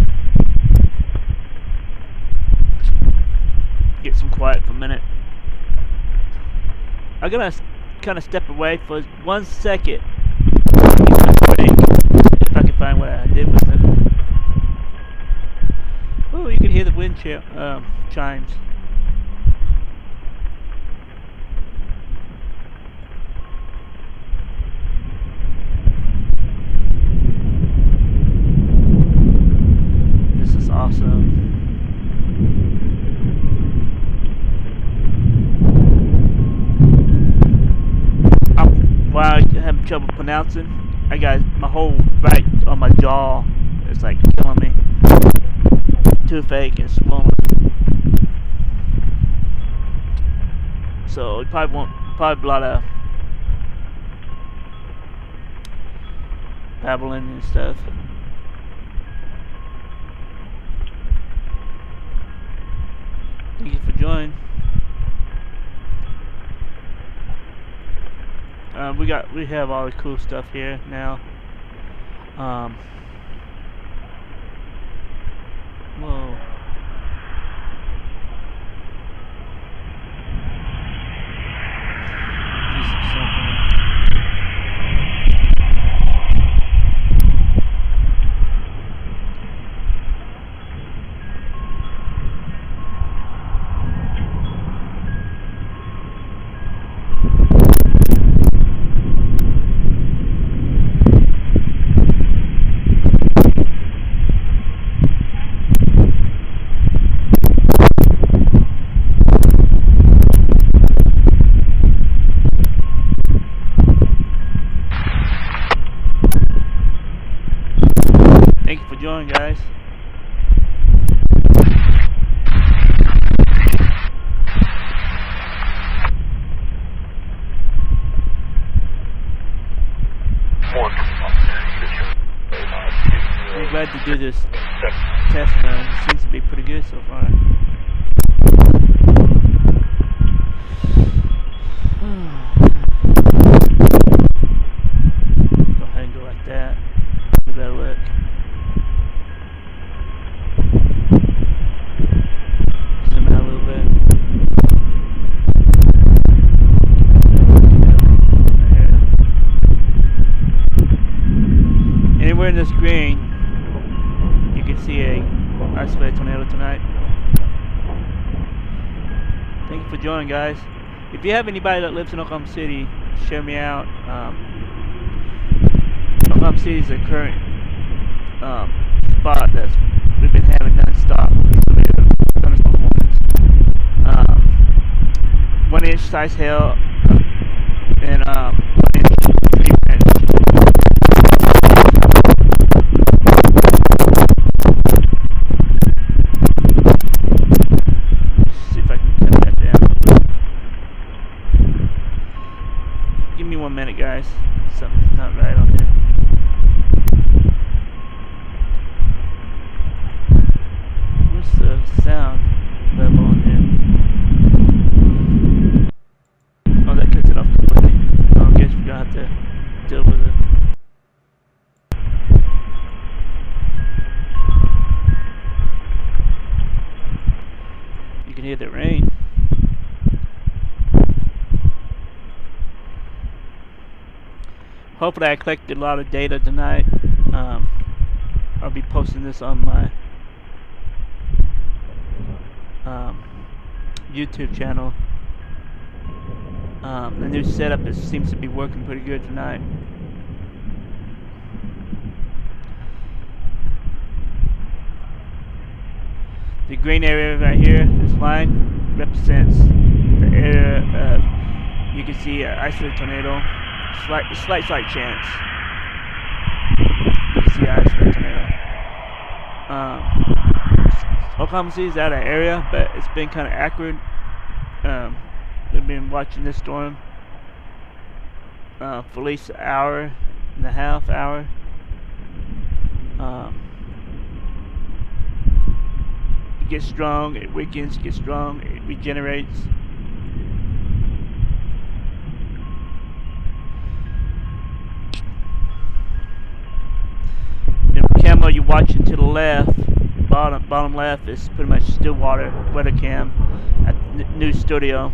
Get some quiet for a minute. I'm gonna kind of step away for 1 second. If I can find what I did with it. Oh, you can hear the wind chimes. This is awesome. Wow, I'm having trouble pronouncing. I got my whole right on my jaw. It's like killing me. Toothache and swollen. So you probably a lot of babbling and stuff. Thank you for joining. We have all the cool stuff here now. Whoa. This is something. Thank you for joining, guys. I'm glad to do this test run. It seems to be pretty good so far. Go ahead and go like that. Give that a look. Zoom out a little bit. Anywhere in the screen, you can see a isolated tornado tonight. Thank you for joining, guys. If you have anybody that lives in Oklahoma City, share me out. Oklahoma City is a current spot that we've been having non-stop. 1 inch size hail and 1 inch tree branch. See if I can cut that down. Give me 1 minute, guys. Something's not right on here. What's the sound level on here? hear the rain. Hopefully I collected a lot of data tonight. I'll be posting this on my YouTube channel. The new setup seems to be working pretty good tonight. The green area right here, this line, represents the area of, you can see an isolated tornado. Slight chance. You can see an isolated tornado. Oklahoma City is out of area, but it's been kind of accurate. We've been watching this storm for at least an hour and a half. It gets strong, it weakens, gets strong, it regenerates. The camera you're watching to the left, bottom left, is pretty much Stillwater weather cam at the new studio.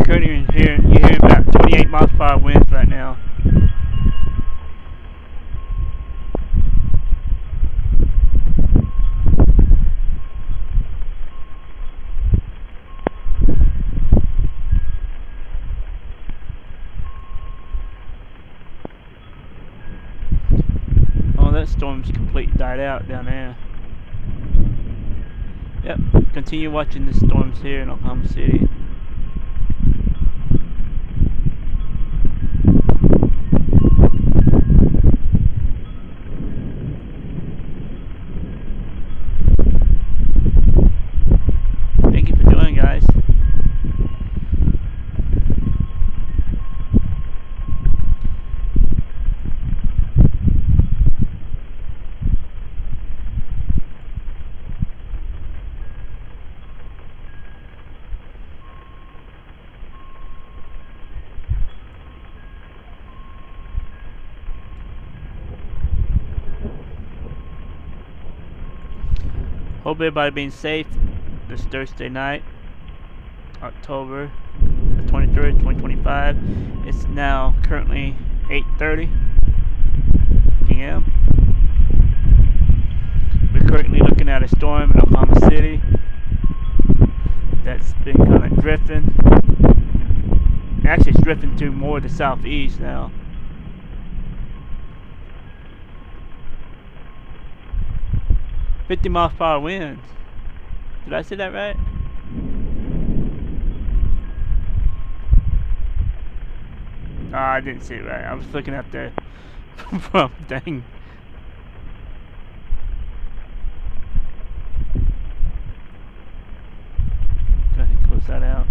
You're hearing about 28 miles per hour winds right now. Oh, that storm's completely died out down there. Yep, continue watching the storms here in Oklahoma City. Thank you for joining, guys. Hope everybody being safe this Thursday night, October the 23rd, 2025. It's now currently 8:30 p.m. We're currently looking at a storm in Oklahoma City that's been kind of drifting. Actually, it's drifting to more the southeast now. $50-mile-per-hour winds. Did I say that right? Oh, I didn't say it right. I was looking at the thing. Go ahead and close that out.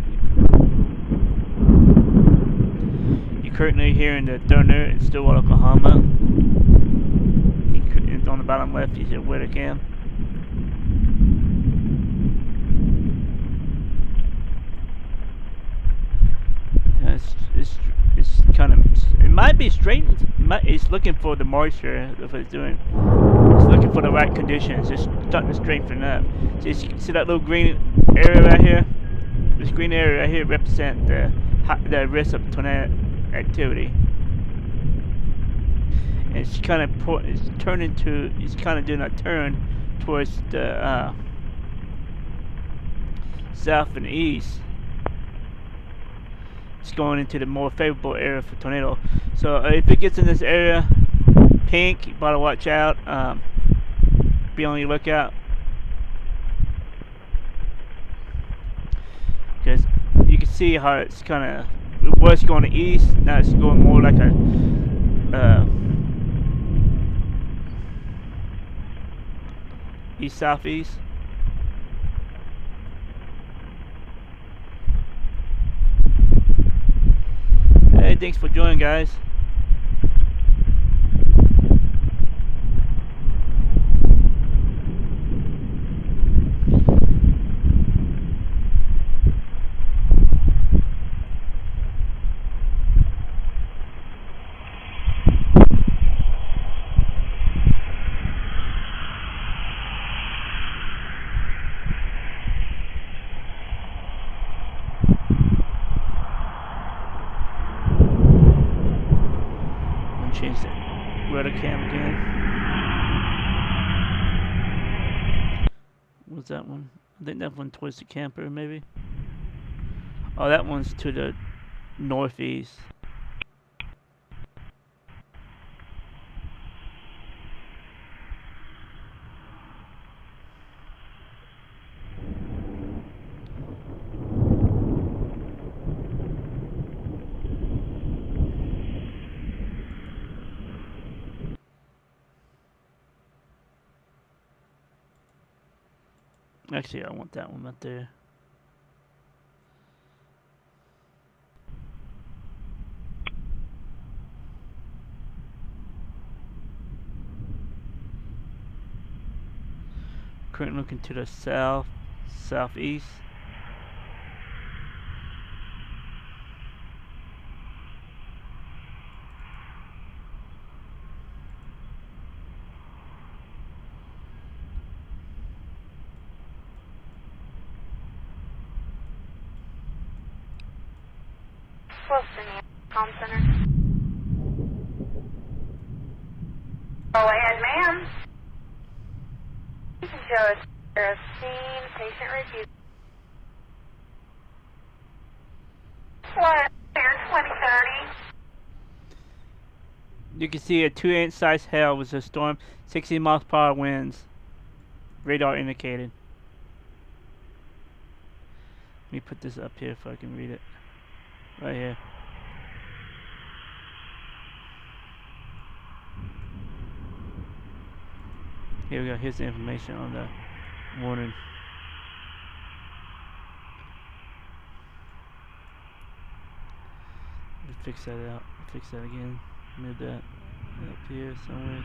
You're currently hearing the thunder in Stillwater, Oklahoma. On the bottom left, you see a weather cam. It's kind of, it might be straight. It's looking for the moisture. That's what it's doing. It's looking for the right conditions. It's starting to strengthen up. See that little green area right here? This green area right here represents the risk of tornado activity. And it's kind of it's kind of doing a turn towards the south and east. it's going into the more favorable area for tornado. So if it gets in this area, pink, you better watch out. Be on your lookout, because you can see how it's kind of, it was going to east, now it's going more like a east southeast. Hey, thanks for joining, guys. Change the rudder cam again. What's that one? I think that one towards the camper, maybe. Oh, that one's to the northeast. Actually, I want that one right there. Currently looking to the south, southeast. Close to me, comm center. Go ahead, ma'am. You can show us a scene, patient review. What? Here, 2030. You can see a 2-inch size hail with a storm, 60 miles per hour winds. Radar indicated. Let me put this up here so I can read it. Right here. Here we go. Here's the information on the warning. Fix that out. Fix that again. Move that up here somewhere.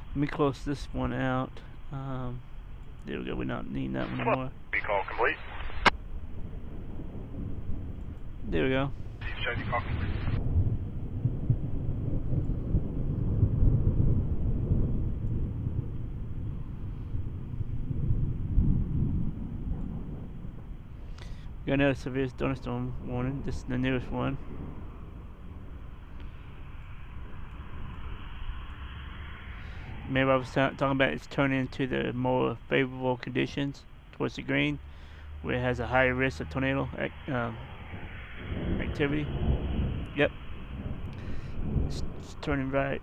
Let me close this one out. There we go. We're not needing that one anymore. Call complete. There we go. Call complete. We got another severe thunderstorm warning. This is the newest one. Remember I was talking about it's turning into the more favorable conditions towards the green, where it has a higher risk of tornado activity. Yep. It's turning right.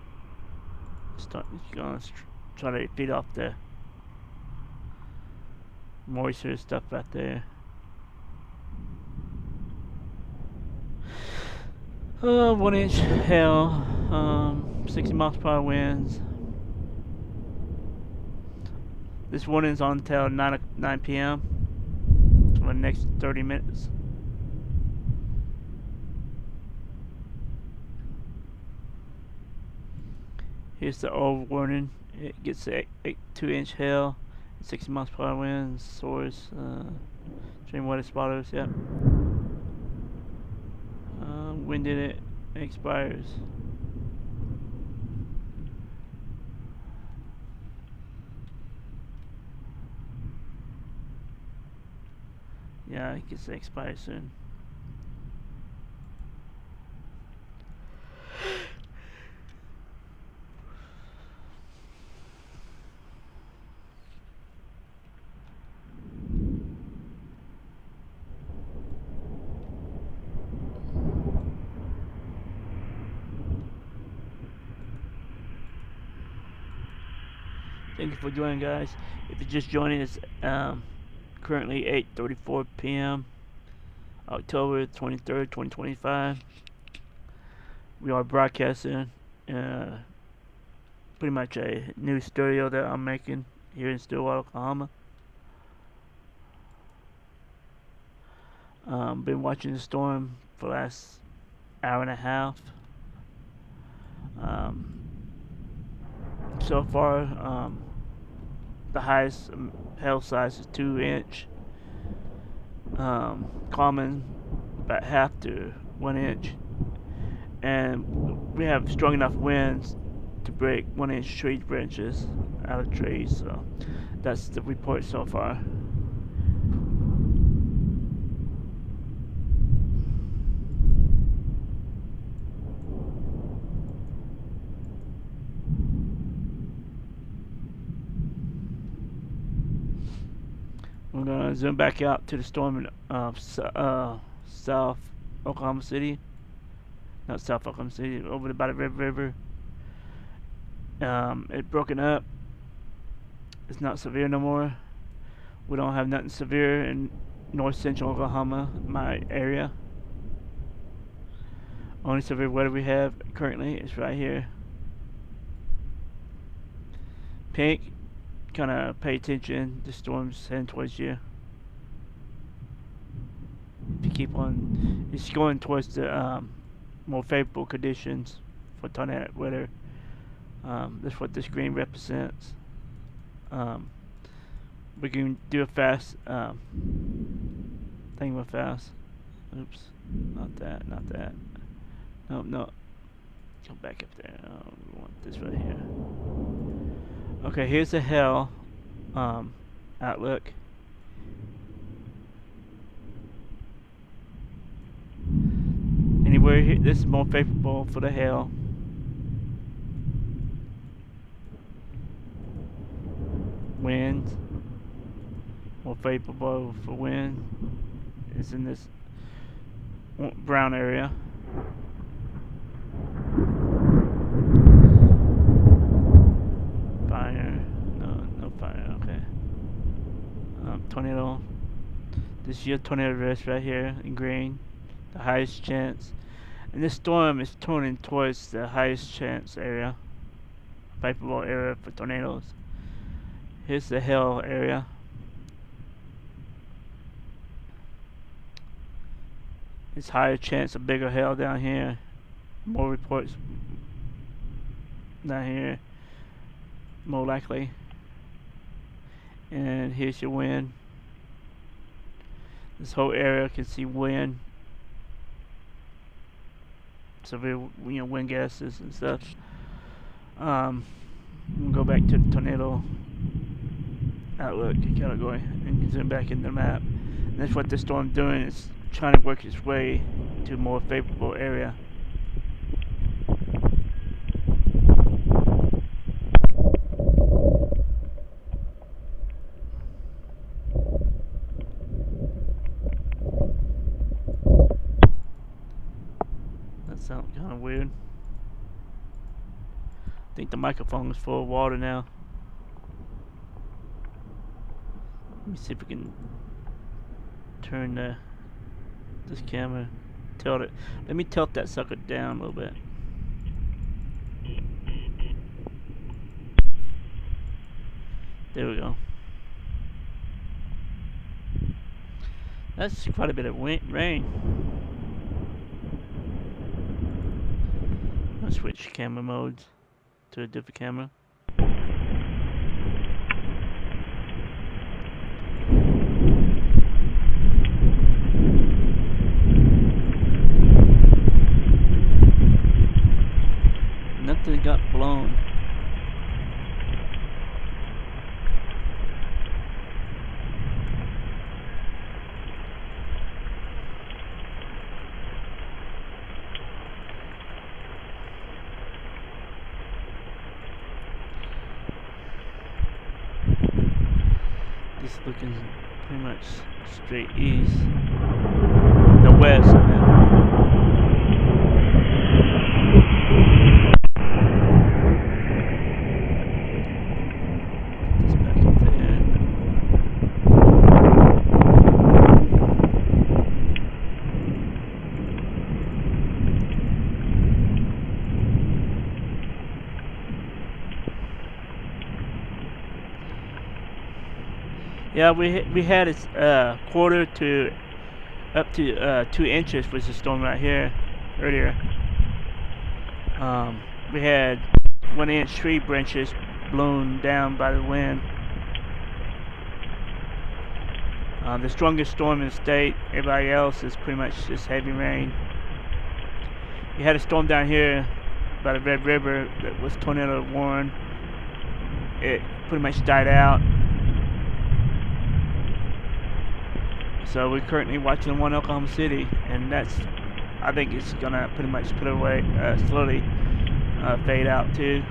It's going to try to feed off the moisture stuff right there. 1-inch hail, 60 miles per hour winds. This warning's on until 9 p.m. for the next 30 minutes. Here's the old warning. It gets a 2-inch hail, 60 miles per hour winds, source, extreme weather spotters, yep. When did it expires? Yeah, it gets to expire soon. Thank you for joining, guys. If you're just joining, it's currently 8:34 p.m. October 23rd, 2025. We are broadcasting pretty much a new studio that I'm making here in Stillwater, Oklahoma. Been watching the storm for the last hour and a half. So far, the highest hail size is 2 inch. Common about half to 1 inch, and we have strong enough winds to break 1 inch tree branches out of trees. So that's the report so far. We're gonna zoom back out to the storm in South Oklahoma City. Not South Oklahoma City, over by the Red River. It broken up. It's not severe no more. We don't have nothing severe in north central Oklahoma, my area. Only severe weather we have currently is right here. Pink, kind of pay attention. The storm's heading towards you. If you keep on, it's going towards the more favorable conditions for tornadic weather. That's what this green represents. We can do a fast thing with fast. Oops, not that, not that. No, no. Go back up there. We want this right here. Okay, here's the hail outlook. Anywhere here, this is more favorable for the hail. Wind, more favorable for wind, is in this brown area. Fire, no fire, okay. Tornado, this year tornado risk right here in green, the highest chance. And this storm is turning towards the highest chance area, favorable area for tornadoes. Here's the hail area. It's higher chance of bigger hail down here. More reports down here, more likely. And here's your wind. This whole area can see wind, severe, wind gases and stuff. We'll go back to the tornado outlook category and zoom back in the map. And that's what this storm's doing. It's trying to work its way to a more favorable area. That sounds kind of weird. I think the microphone is full of water now. Let me see if we can turn this camera, tilt it. Let me tilt that sucker down a little bit. There we go. That's quite a bit of rain. I'll switch camera modes to a different camera. Nothing got blown. This is looking pretty much straight east. The west, I mean. Yeah, we had a quarter to up to 2 inches was the storm right here earlier. We had 1 inch tree branches blown down by the wind. The strongest storm in the state. Everybody else is pretty much just heavy rain. We had a storm down here by the Red River that was tornado warned. It pretty much died out. So we're currently watching one in Oklahoma City, and I think it's gonna pretty much put away, slowly fade out too.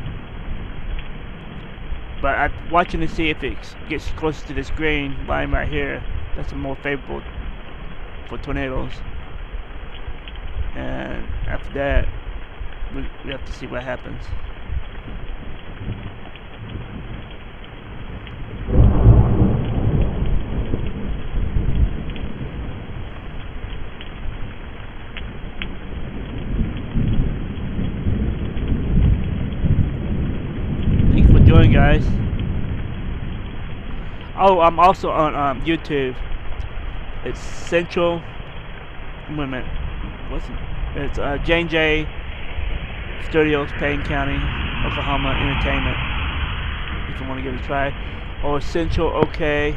But I'm watching to see if it gets closer to this green line right here. That's more favorable for tornadoes. And after that, we have to see what happens. Thanks for joining, guys. Oh, I'm also on YouTube. It's Central. Wait a minute. What's it? It's J&J Studios, Payne County, Oklahoma Entertainment. If you want to give it a try, or Central OK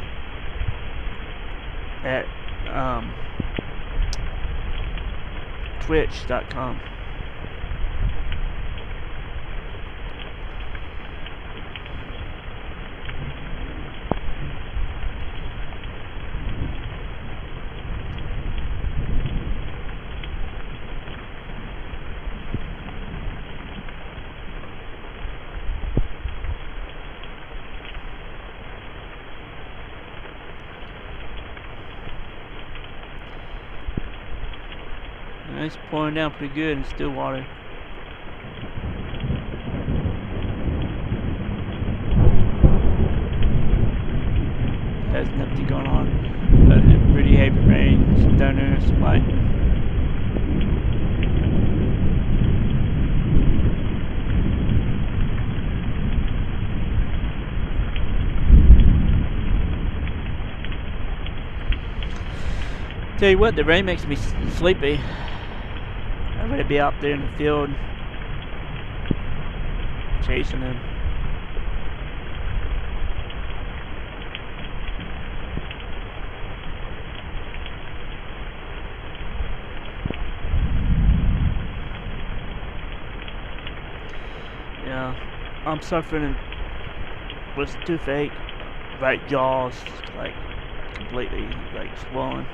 at Twitch.com. It's pouring down pretty good in Stillwater. Has nothing going on. But pretty heavy rain, some thunder, some lightning. Tell you what, the rain makes me sleepy. I'd rather be out there in the field chasing them. Yeah, I'm suffering with toothache, right jaw's like completely like swollen.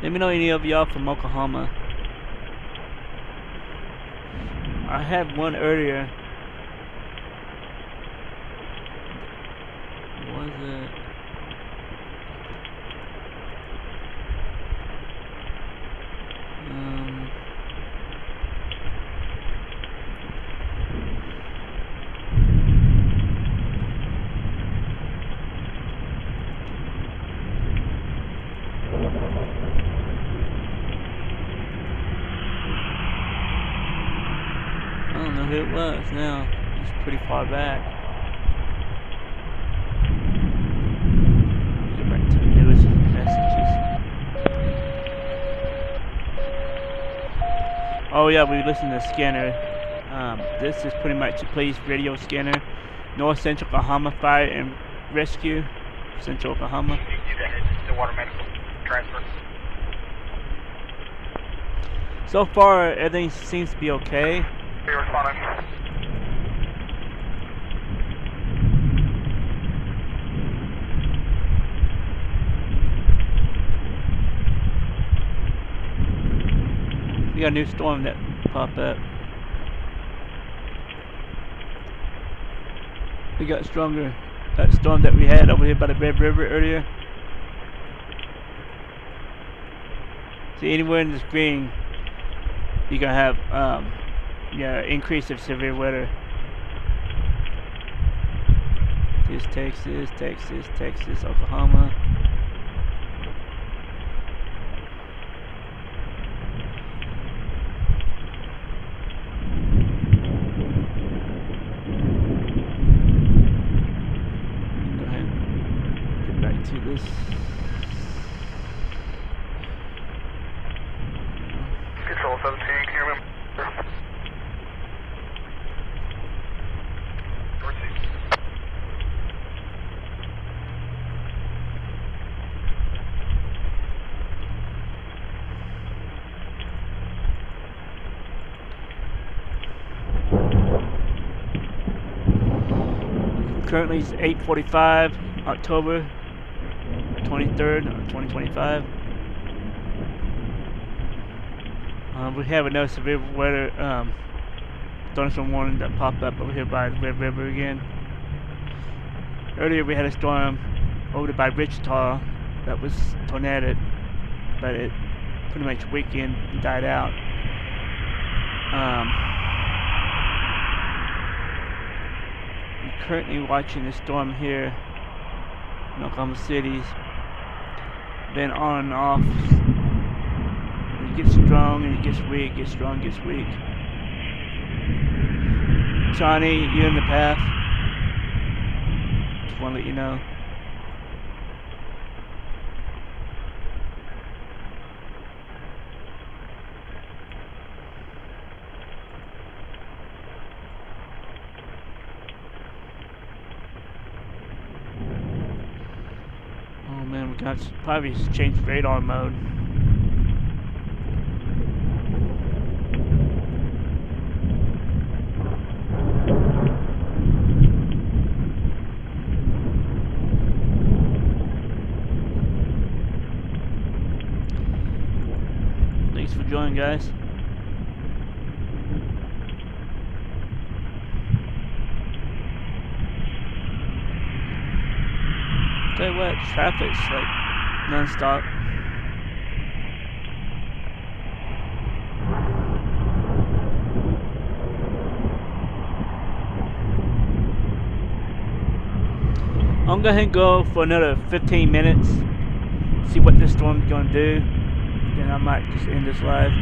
Let me know any of y'all from Oklahoma. I had one earlier. What was it? I don't know who it was now. It's pretty far back. Get back to the newest messages. Oh yeah, we listened to the scanner. This is pretty much the police radio scanner. North Central Oklahoma Fire and Rescue. Central Oklahoma. Stillwater Medical Transfer. So far, everything seems to be okay. Be responding. We got a new storm that popped up. We got stronger. That storm that we had over here by the Red River earlier. See, anywhere in this green, you're gonna have increase of severe weather. Here's Texas, Texas, Texas, Oklahoma. Go ahead and get back to this. Control 17, can you hear me? Currently it's 8:45, October 23rd, 2025. We have another severe weather thunderstorm warning that popped up over here by the Red River again. Earlier we had a storm over by Wichita that was tornadic, but it pretty much weakened and died out. I'm currently watching the storm here in Oklahoma City. Been on and off. It gets strong and it gets weak, gets strong, gets weak. Johnny, you're in the path. Just want to let you know. Oh man, we got to probably change radar mode. Thanks for joining, guys. Tell you what, traffic's like non-stop. I'm gonna go ahead and go for another 15 minutes, see what this storm's gonna do. Then I might just end this live.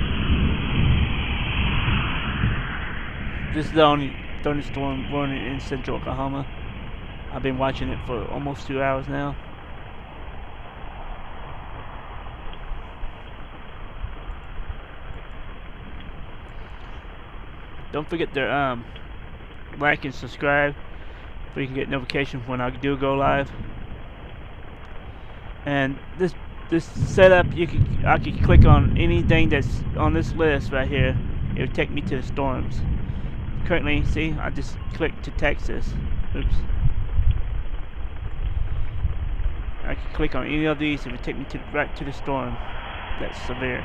This is the only thunderstorm warning in central Oklahoma. I've been watching it for almost 2 hours now. Don't forget to like and subscribe so you can get notifications when I do go live. And this setup, I can click on anything that's on this list right here. It will take me to the storms. Currently, see, I just clicked to Texas. Oops. I can click on any of these, it will take me right to the storm that's severe.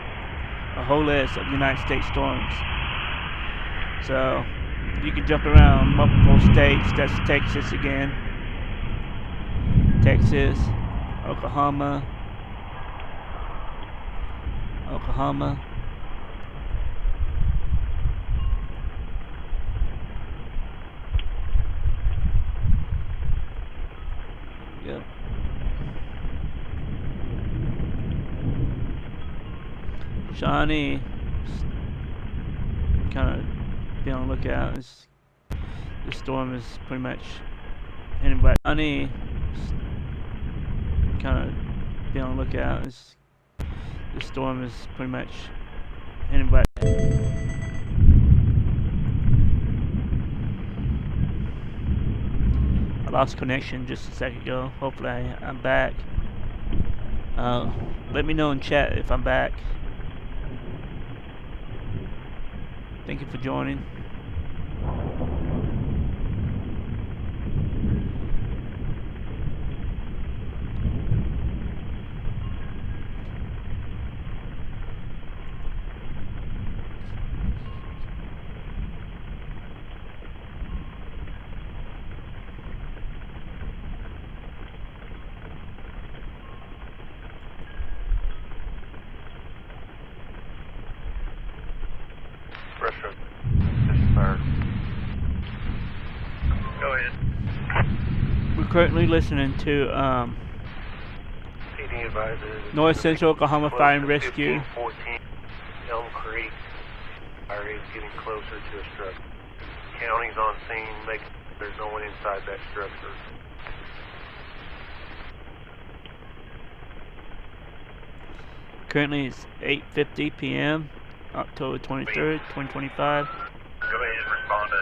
A whole list of United States storms. So you can jump around multiple states. That's Texas again. Texas, Oklahoma, Oklahoma. Yep. Shawnee, kind of be on the lookout. This storm is pretty much heading back. Shawnee, kind of be on the lookout. This storm is pretty much heading back. I lost connection just a second ago. Hopefully I'm back. Let me know in chat if I'm back. Thank you for joining. Restaurant. Go ahead. We're currently listening to PD advisor. North Central Oklahoma Fire and Rescue. 1514 Elm Creek. Fire is getting closer to a structure. County's on scene, making sure there's no one inside that structure. Currently it's 8:50 p.m. October 23rd, 2025. Go ahead and respond to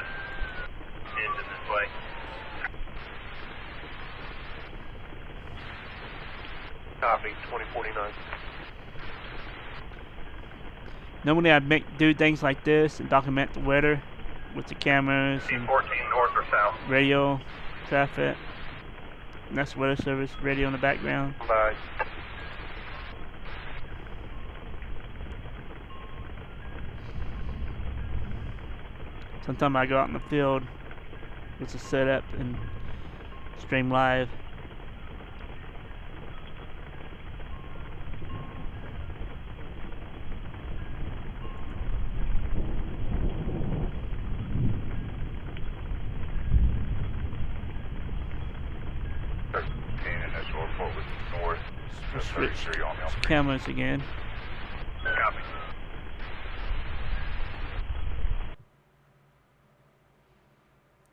engine this way. Copy, 2049. Normally I'd do things like this and document the weather with the cameras and 14 north or south. radio traffic. And that's weather service radio in the background. Bye. Sometimes I go out in the field with a setup and stream live. Switch cameras again. Copy.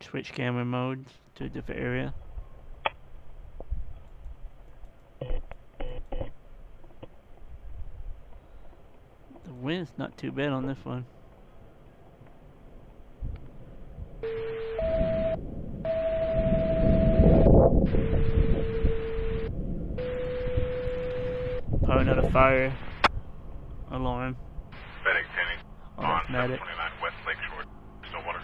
Switch camera modes to a different area. The wind's not too bad on this one. Probably another fire alarm. FedEx 10 on Medic. 729 West Lakeshore, Stillwater.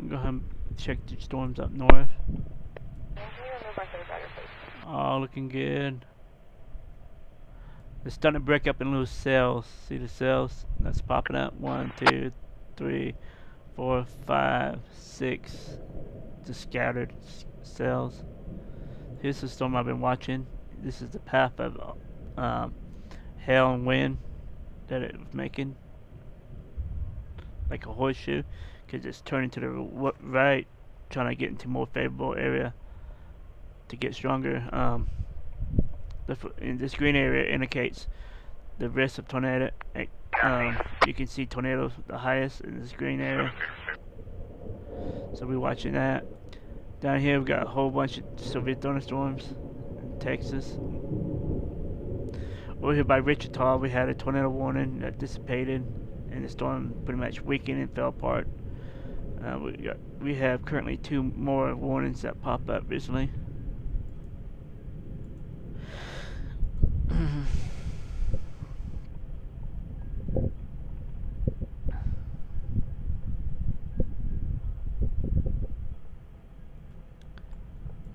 Go ahead and check the storms up north. Oh, looking good. They're starting to break up in little cells. See the cells that's popping up? 1, 2, 3, 4, 5, 6. Just scattered cells. Here's the storm I've been watching. This is the path of hail and wind that it was making, like a horseshoe, because it's turning to the right, trying to get into more favorable area to get stronger. In this green area indicates the risk of tornado. You can see tornadoes the highest in this green area, so we're watching that. Down here we've got a whole bunch of severe thunderstorms in Texas. Over here by Wichita we had a tornado warning that dissipated and the storm pretty much weakened and fell apart. We have currently 2 more warnings that popped up recently.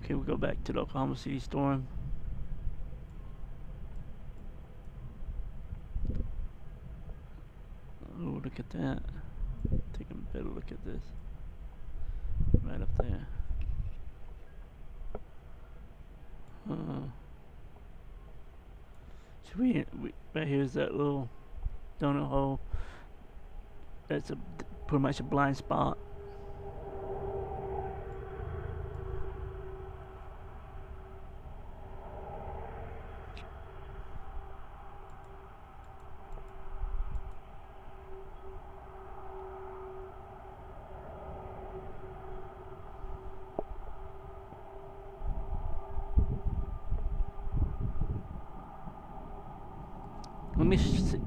Okay, we'll go back to the Oklahoma City storm. Oh, look at that. Take a better look at this. Right up there. So right here's that little donut hole. That's pretty much a blind spot.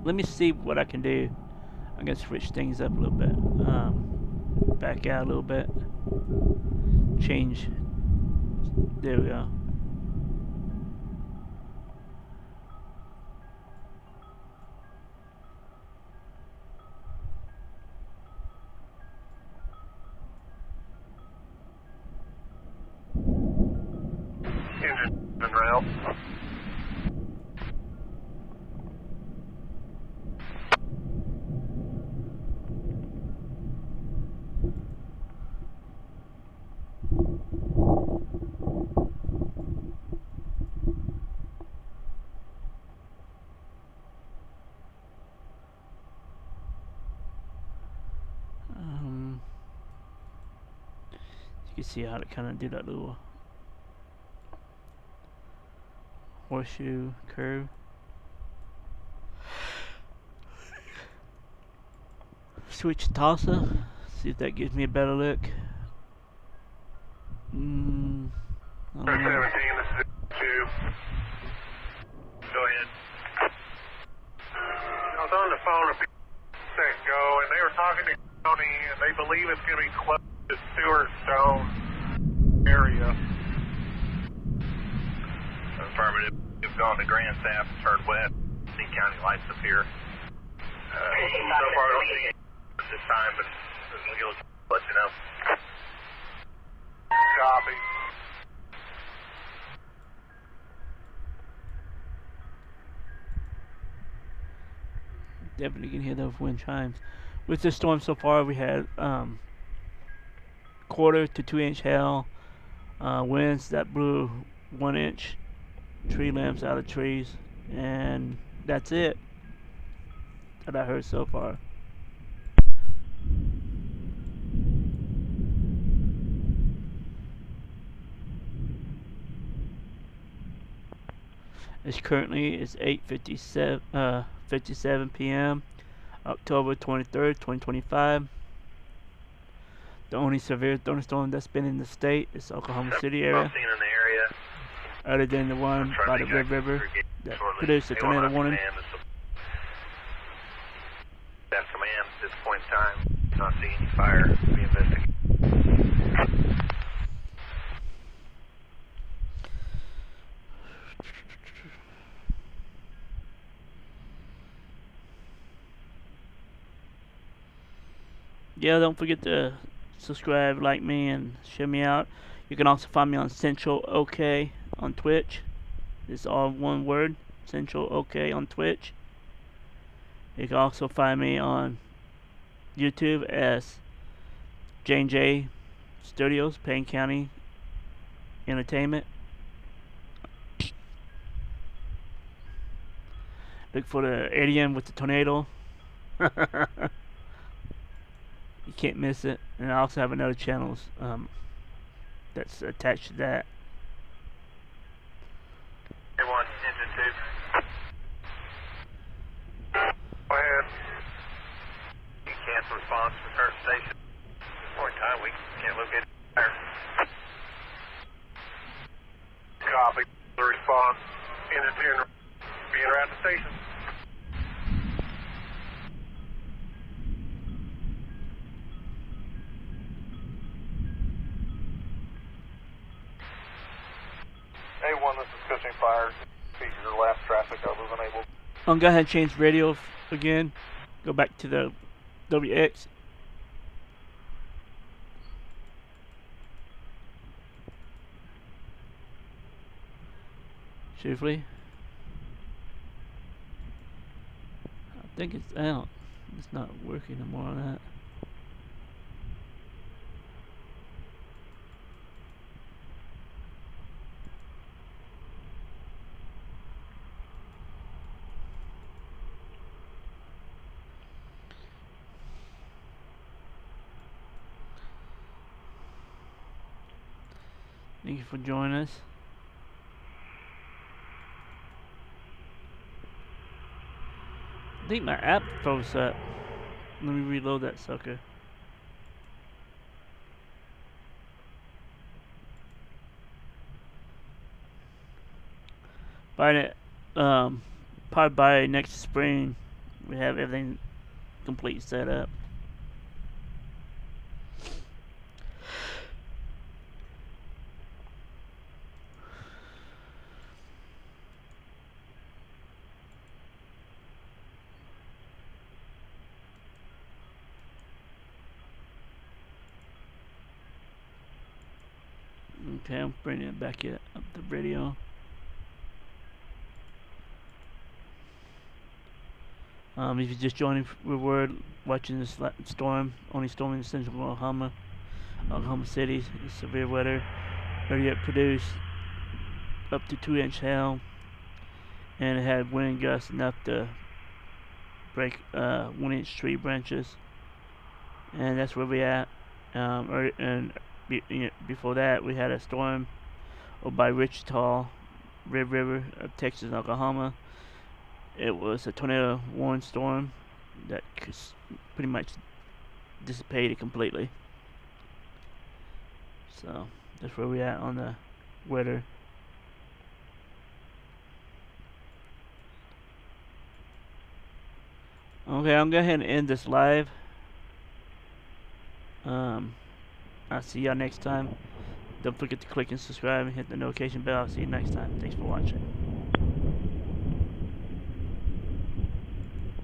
Let me see what I can do. I'm gonna switch things up a little bit. Back out a little bit. Change. There we go. en route. You can see how to kind of do that little horseshoe curve. Switch to Tulsa, see if that gives me a better look. I don't know. 17, this is 2. Go ahead. I was on the phone a few seconds ago, and they were talking to county, and they believe it's going to be close to Stewart Stone area. Affirmative. We've gone to Grand Staff and turned west. See county lights up here. So far, I don't see it this time, but we'll let you know. Copy. Definitely can hear those wind chimes. With this storm so far, we had quarter to 2 inch hail, winds that blew 1 inch tree limbs out of trees, and that's it that I heard so far. It's 8:57 p.m. October 23rd, 2025. The only severe thunderstorm that's been in the state is Oklahoma City area, other than the one by the Red River that produced a tornado warning. That command at this point in time, not seeing any fire being investigated. Yeah, don't forget to subscribe, like me, and share me out. You can also find me on L.N.C.O.W.A.F on Twitch. It's all one word, L.N.C.O.W.A.F on Twitch. You can also find me on YouTube as J&J Studios, Payne County Entertainment. Look for the alien with the tornado. You can't miss it. And I also have another channel that's attached to that. Everyone, engine 2. Go ahead. You cancel response to return station. At this point in time, we can't locate fire. Copy. The response. Engine 2 being around the station. A1, this is Cushing Fire. Feature the last traffic I was unable. Go ahead and change radio again. Go back to the WX. Chiefly. I think it's out. It's not working no more on that. Thank you for joining us. I think my app froze up. Let me reload that sucker. Probably by next spring, we have everything complete set up. Okay, I'm bringing it back up the radio. If you're just joining Word, watching this storm, only storm in central Oklahoma City, severe weather. Already produced up to 2-inch hail, and it had wind gusts enough to break 1-inch tree branches, and that's where we at. Before that, we had a storm over by Wichita, Red River of Texas and Oklahoma. It was a tornado warning storm that pretty much dissipated completely. So that's where we at on the weather. Okay, I'm going to go ahead and end this live. I'll see y'all next time. Don't forget to click and subscribe and hit the notification bell. I'll see you next time. Thanks for watching.